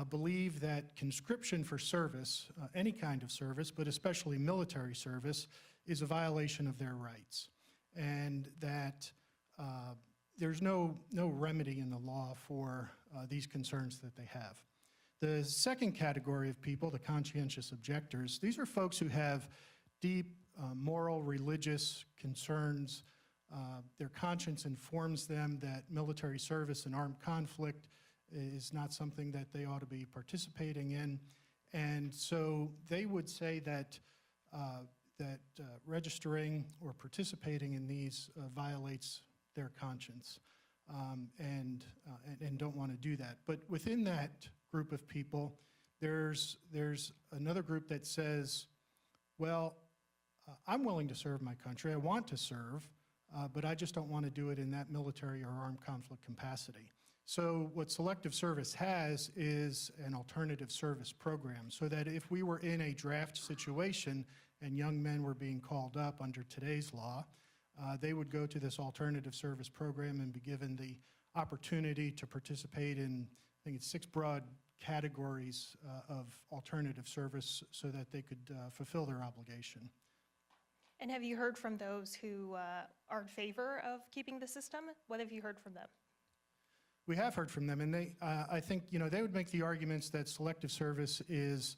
believe that conscription for service, any kind of service, but especially military service, is a violation of their rights, and that there's no remedy in the law for these concerns that they have. The second category of people, the conscientious objectors, these are folks who have deep moral, religious concerns. Their conscience informs them that military service and armed conflict is not something that they ought to be participating in. And so they would say that registering or participating in these violates their conscience and don't want to do that. But within that group of people, there's another group that says, well, I'm willing to serve my country, I want to serve, but I just don't want to do it in that military or armed conflict capacity. So what selective service has is an alternative service program, so that if we were in a draft situation and young men were being called up under today's law, they would go to this alternative service program and be given the opportunity to participate in, I think it's 6 broad categories of alternative service so that they could fulfill their obligation. And have you heard from those who are in favor of keeping the system? What have you heard from them? We have heard from them, and I think they would make the arguments that selective service is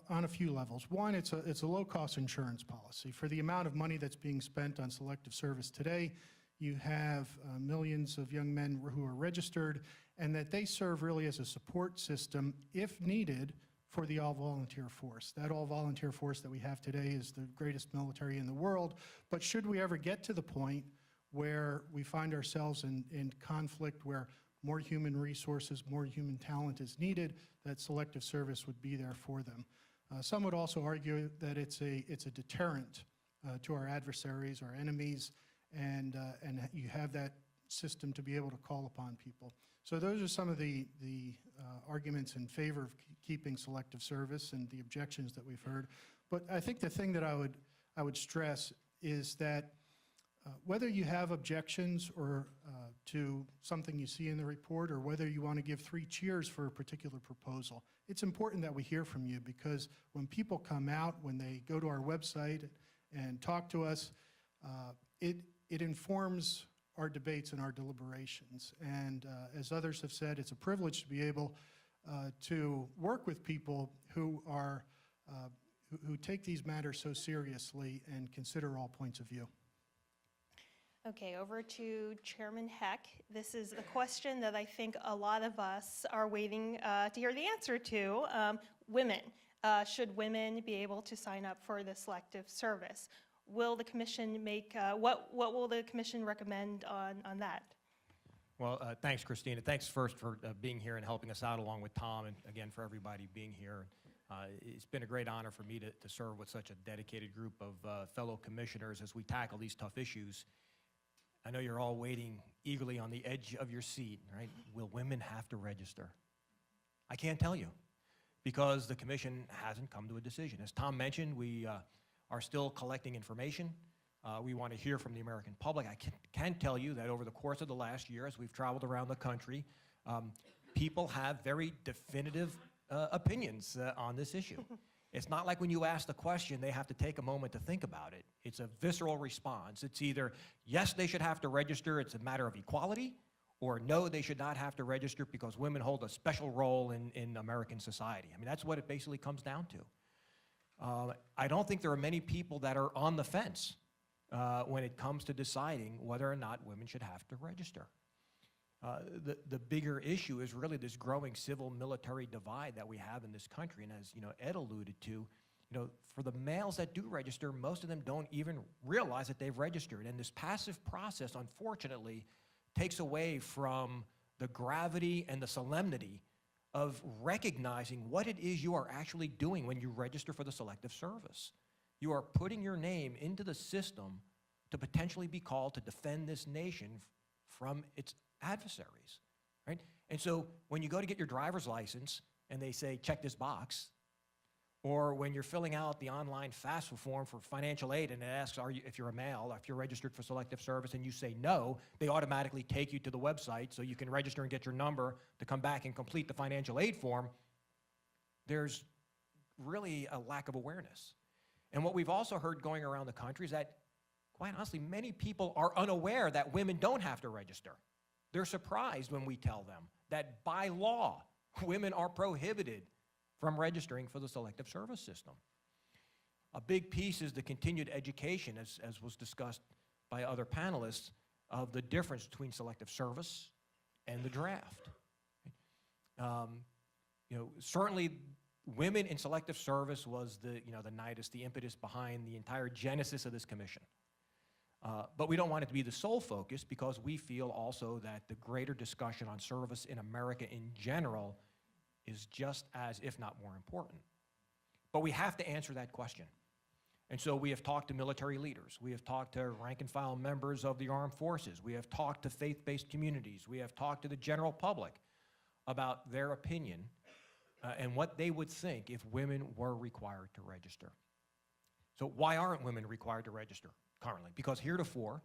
on a few levels. One, it's a low-cost insurance policy. For the amount of money that's being spent on selective service today, you have millions of young men who are registered, and that they serve really as a support system, if needed, for the all-volunteer force. That all-volunteer force that we have today is the greatest military in the world, but should we ever get to the point where we find ourselves in conflict where more human resources, more human talent is needed, that selective service would be there for them. Some would also argue that it's a deterrent to our adversaries, our enemies, and you have that system to be able to call upon people. So those are some of the arguments in favor of keeping selective service and the objections that we've heard. But I think the thing that I would stress is that whether you have objections or to something you see in the report, or whether you want to give 3 cheers for a particular proposal, it's important that we hear from you, because when people come out, when they go to our website and talk to us, it informs our debates and our deliberations. And as others have said, it's a privilege to be able to work with people who take these matters so seriously and consider all points of view. Okay, over to Chairman Heck. This is a question that I think a lot of us are waiting to hear the answer to. Women. Should women be able to sign up for the selective service? Will the commission make, what will the commission recommend on that? Well, thanks, Christina. Thanks first for being here and helping us out, along with Tom, and again for everybody being here. It's been a great honor for me to serve with such a dedicated group of fellow commissioners as we tackle these tough issues. I know you're all waiting eagerly on the edge of your seat, right? Will women have to register? I can't tell you, because the commission hasn't come to a decision. As Tom mentioned, we are still collecting information. We want to hear from the American public. I can tell you that over the course of the last year, as we've traveled around the country, people have very definitive opinions on this issue. It's not like when you ask the question, they have to take a moment to think about it. It's a visceral response. It's either, yes, they should have to register, it's a matter of equality, or no, they should not have to register because women hold a special role in American society. I mean, that's what it basically comes down to. I don't think there are many people that are on the fence when it comes to deciding whether or not women should have to register. The bigger issue is really this growing civil-military divide that we have in this country. And as Ed alluded to, for the males that do register, most of them don't even realize that they've registered. And this passive process, unfortunately, takes away from the gravity and the solemnity of recognizing what it is you are actually doing when you register for the Selective Service. You are putting your name into the system to potentially be called to defend this nation from its adversaries, right? And so when you go to get your driver's license and they say, check this box, or when you're filling out the online FAFSA form for financial aid and it asks if you're a male, if you're registered for Selective Service, and you say no, they automatically take you to the website so you can register and get your number to come back and complete the financial aid form. There's really a lack of awareness. And what we've also heard going around the country is that, quite honestly, many people are unaware that women don't have to register. They're surprised when we tell them that by law, women are prohibited from registering for the Selective Service system. A big piece is the continued education, as was discussed by other panelists, of the difference between Selective Service and the draft. Certainly women in Selective Service was the nidus, the impetus behind the entire genesis of this commission. But we don't want it to be the sole focus, because we feel also that the greater discussion on service in America in general is just as, if not more important. But we have to answer that question. And so we have talked to military leaders. We have talked to rank and file members of the armed forces. We have talked to faith-based communities. We have talked to the general public about their opinion and what they would think if women were required to register. So why aren't women required to register currently? Because heretofore,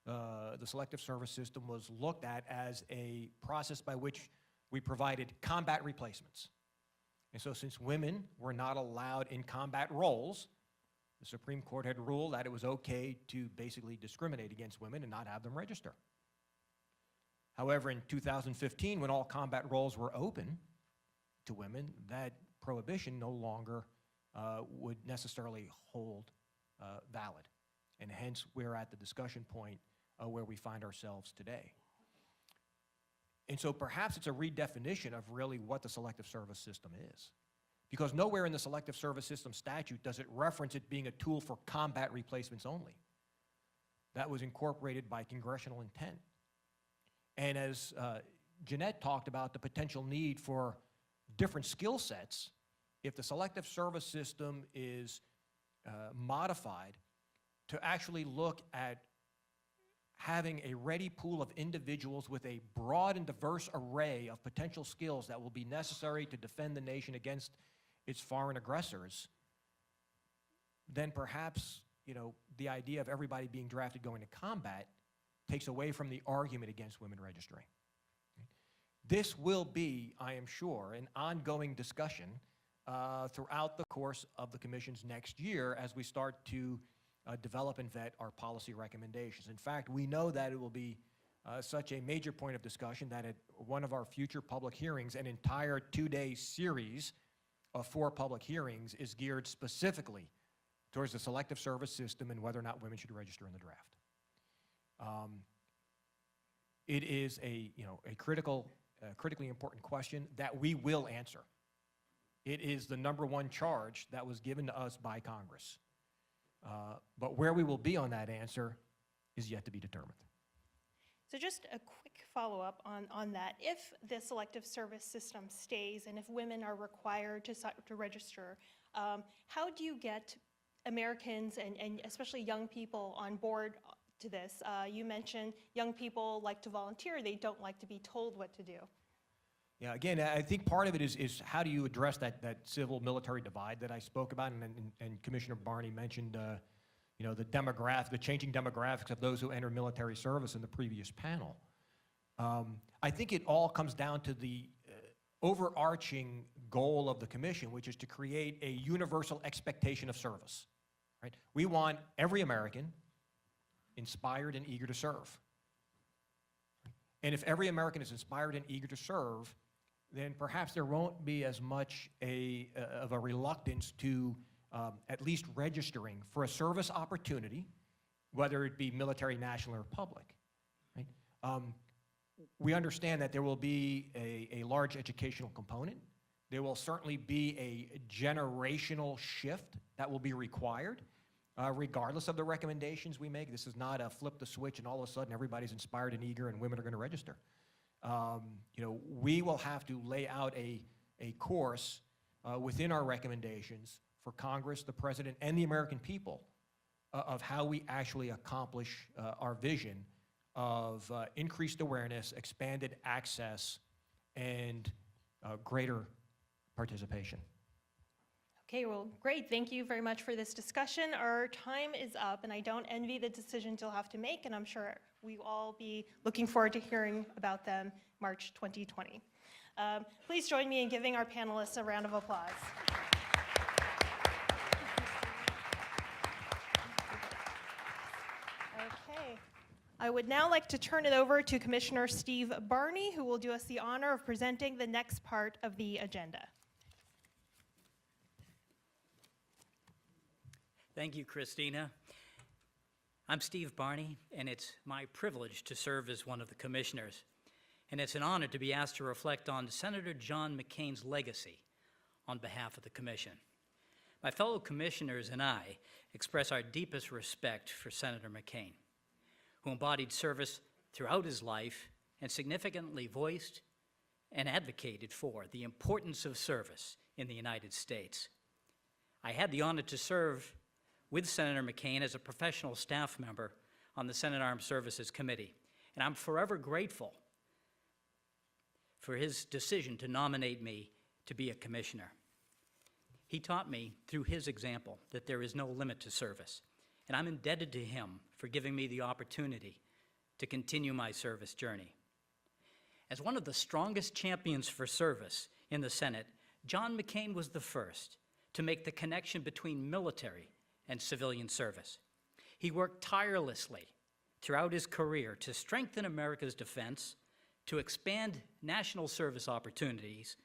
the Selective Service system was looked at as a process by which we provided combat replacements. And so since women were not allowed in combat roles, the Supreme Court had ruled that it was okay to basically discriminate against women and not have them register. However, in 2015, when all combat roles were open to women, that prohibition no longer would necessarily hold valid. And hence, we're at the discussion point where we find ourselves today. And so perhaps it's a redefinition of really what the Selective Service system is. Because nowhere in the Selective Service System statute does it reference it being a tool for combat replacements only. That was incorporated by congressional intent. And as Jeanette talked about the potential need for different skill sets, if the Selective Service System is modified to actually look at having a ready pool of individuals with a broad and diverse array of potential skills that will be necessary to defend the nation against its foreign aggressors, then perhaps, the idea of everybody being drafted going to combat takes away from the argument against women registering. This will be, I am sure, an ongoing discussion throughout the course of the Commission's next year as we start to develop and vet our policy recommendations. In fact, we know that it will be such a major point of discussion that at one of our future public hearings, an entire 2-day series of 4 public hearings is geared specifically towards the Selective Service system and whether or not women should register in the draft. It is a critically important question that we will answer. It is the #1 charge that was given to us by Congress. But where we will be on that answer is yet to be determined. So just a quick follow-up on that. If the selective service system stays and if women are required to register, how do you get Americans and especially young people on board to this? You mentioned young people like to volunteer. They don't like to be told what to do. Yeah, again, I think part of it is how do you address that civil-military divide that I spoke about, and Commissioner Barney mentioned, you know, the changing demographics of those who enter military service in the previous panel. I think it all comes down to the overarching goal of the commission, which is to create a universal expectation of service. Right? We want every American inspired and eager to serve. And if every American is inspired and eager to serve, then perhaps there won't be as much of a reluctance to at least registering for a service opportunity, whether it be military, national, or public. Right? We understand that there will be a large educational component. There will certainly be a generational shift that will be required, regardless of the recommendations we make. This is not a flip the switch and all of a sudden everybody's inspired and eager and women are going to register. You know, we will have to lay out a course within our recommendations for Congress, the President, and the American people of how we actually accomplish our vision of increased awareness, expanded access, and greater participation. Okay, well, great. Thank you very much for this discussion. Our time is up, and I don't envy the decisions you'll have to make, and I'm sure we will all be looking forward to hearing about them March 2020. Please join me in giving our panelists a round of applause. Okay. I would now like to turn it over to Commissioner Steve Barney, who will do us the honor of presenting the next part of the agenda. Thank you, Christina. I'm Steve Barney, and it's my privilege to serve as one of the commissioners. And it's an honor to be asked to reflect on Senator John McCain's legacy on behalf of the commission. My fellow commissioners and I express our deepest respect for Senator McCain, who embodied service throughout his life and significantly voiced and advocated for the importance of service in the United States. I had the honor to serve with Senator McCain as a professional staff member on the Senate Armed Services Committee, and I'm forever grateful for his decision to nominate me to be a commissioner. He taught me through his example that there is no limit to service, and I'm indebted to him for giving me the opportunity to continue my service journey. As one of the strongest champions for service in the Senate, John McCain was the first to make the connection between military and civilian service. He worked tirelessly throughout his career to strengthen America's defense, to expand national service opportunities,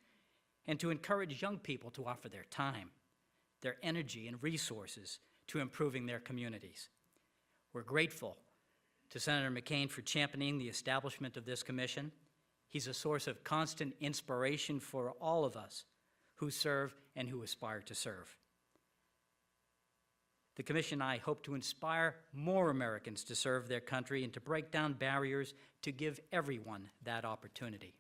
and to encourage young people to offer their time, their energy, and resources to improving their communities. We're grateful to Senator McCain for championing the establishment of this commission. He's a source of constant inspiration for all of us who serve and who aspire to serve. The commission and I hope to inspire more Americans to serve their country and to break down barriers to give everyone that opportunity.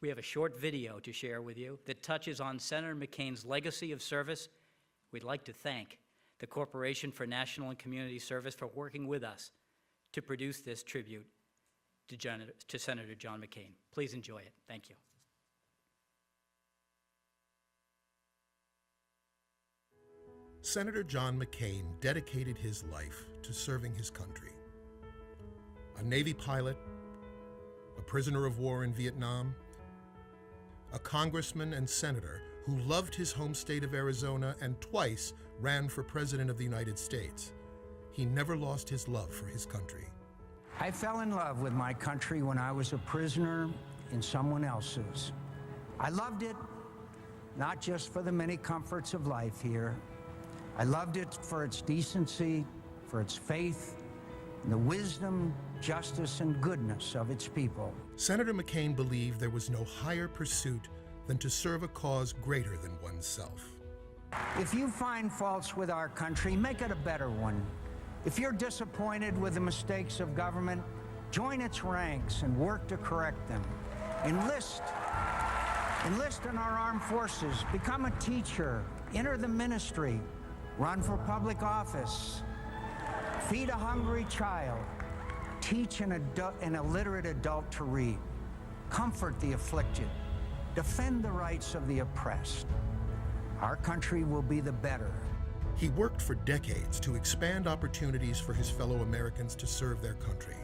We have a short video to share with you that touches on Senator McCain's legacy of service. We'd like to thank the Corporation for National and Community Service for working with us to produce this tribute to Senator John McCain. Please enjoy it. Thank you. Senator John McCain dedicated his life to serving his country. A Navy pilot, a prisoner of war in Vietnam, a congressman and senator who loved his home state of Arizona and twice ran for President of the United States. He never lost his love for his country. I fell in love with my country when I was a prisoner in someone else's. I loved it, not just for the many comforts of life here. I loved it for its decency, for its faith, and the wisdom, justice, and goodness of its people. Senator McCain believed there was no higher pursuit than to serve a cause greater than oneself. If you find faults with our country, make it a better one. If you're disappointed with the mistakes of government, Join its ranks and work to correct them. Enlist in our armed forces. Become a teacher. Enter the ministry. Run for public office. Feed a hungry child. Teach an illiterate adult to read. Comfort the afflicted. Defend the rights of the oppressed. Our country will be the better. He worked for decades to expand opportunities for his fellow Americans to serve their country,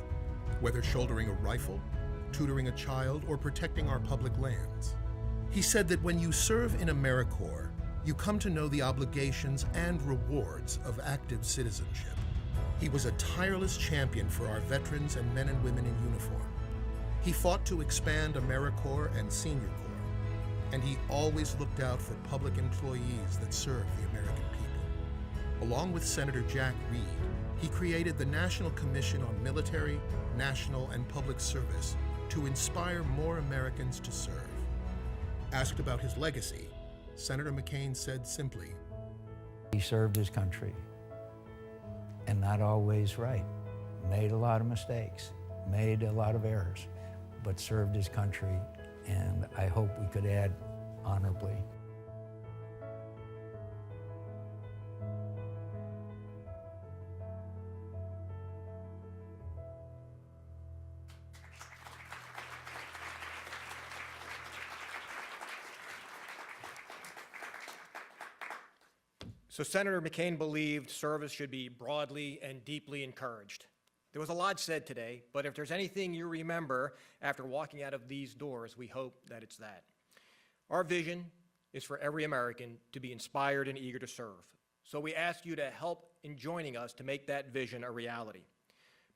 whether shouldering a rifle, tutoring a child, or protecting our public lands. He said that when you serve in AmeriCorps, you come to know the obligations and rewards of active citizenship. He was a tireless champion for our veterans and men and women in uniform. He fought to expand AmeriCorps and Senior Corps, and he always looked out for public employees that serve the American people. Along with Senator Jack Reed, he created the National Commission on Military, National, and Public Service to inspire more Americans to serve. Asked about his legacy, Senator McCain said simply, He served his country, and not always right. Made a lot of mistakes, made a lot of errors, but served his country, and I hope we could add honorably. So Senator McCain believed service should be broadly and deeply encouraged. There was a lot said today, but if there's anything you remember after walking out of these doors, we hope that it's that. Our vision is for every American to be inspired and eager to serve. So we ask you to help in joining us to make that vision a reality.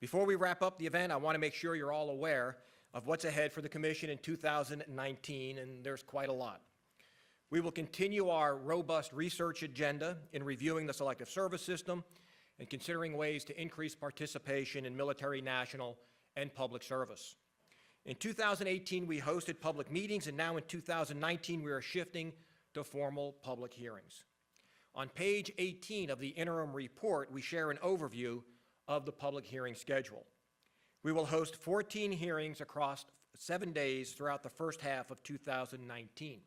Before we wrap up the event, I want to make sure you're all aware of what's ahead for the Commission in 2019, and there's quite a lot. We will continue our robust research agenda in reviewing the Selective Service System and considering ways to increase participation in military, national, and public service. In 2018, we hosted public meetings, and now in 2019, we are shifting to formal public hearings. On page 18 of the interim report, we share an overview of the public hearing schedule. We will host 14 hearings across 7 days throughout the first half of 2019.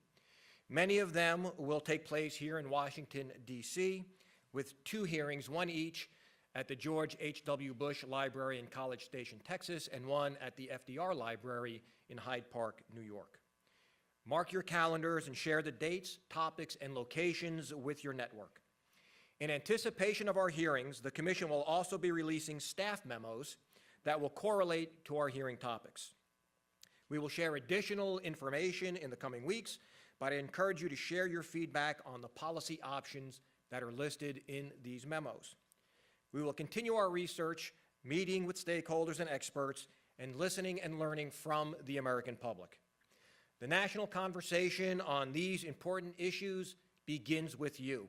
Many of them will take place here in Washington, D.C., with 2 hearings, one each at the George H.W. Bush Library in College Station, Texas, and one at the FDR Library in Hyde Park, New York. Mark your calendars and share the dates, topics, and locations with your network. In anticipation of our hearings, the Commission will also be releasing staff memos that will correlate to our hearing topics. We will share additional information in the coming weeks, but I encourage you to share your feedback on the policy options that are listed in these memos. We will continue our research, meeting with stakeholders and experts, and listening and learning from the American public. The national conversation on these important issues begins with you.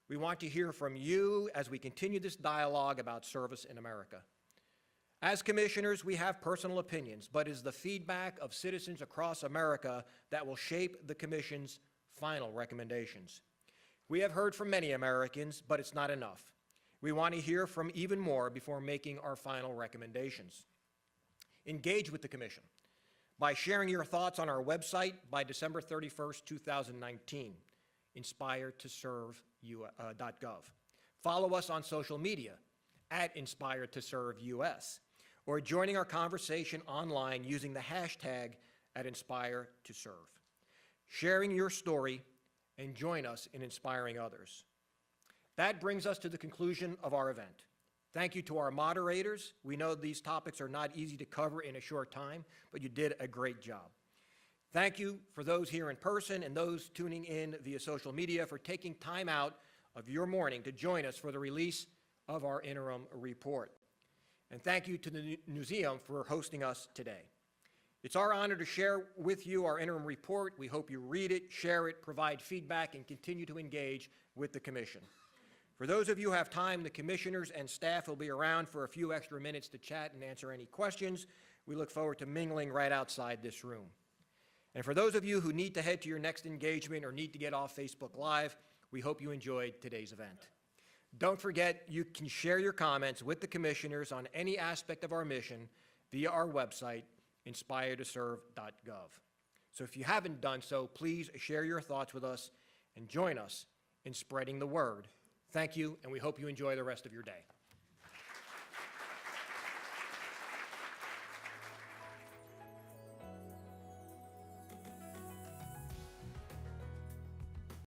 We want to hear from you as we continue this dialogue about service in America. As commissioners, we have personal opinions, but it is the feedback of citizens across America that will shape the Commission's final recommendations. We have heard from many Americans, but it's not enough. We want to hear from even more before making our final recommendations. Engage with the Commission by sharing your thoughts on our website by December 31st, 2019, inspiredtoserve.gov. Follow us on social media at InspiredToServeUS, or joining our conversation online using the hashtag @InspireToServe. Sharing your story and join us in inspiring others. That brings us to the conclusion of our event. Thank you to our moderators. We know these topics are not easy to cover in a short time, but you did a great job. Thank you for those here in person and those tuning in via social media for taking time out of your morning to join us for the release of our interim report. And thank you to the museum for hosting us today. It's our honor to share with you our interim report. We hope you read it, share it, provide feedback, and continue to engage with the Commission. For those of you who have time, the commissioners and staff will be around for a few extra minutes to chat and answer any questions. We look forward to mingling right outside this room. And for those of you who need to head to your next engagement or need to get off Facebook Live, we hope you enjoyed today's event. Don't forget, you can share your comments with the commissioners on any aspect of our mission via our website, inspiretoserve.gov. So if you haven't done so, please share your thoughts with us and join us in spreading the word. Thank you, and we hope you enjoy the rest of your day.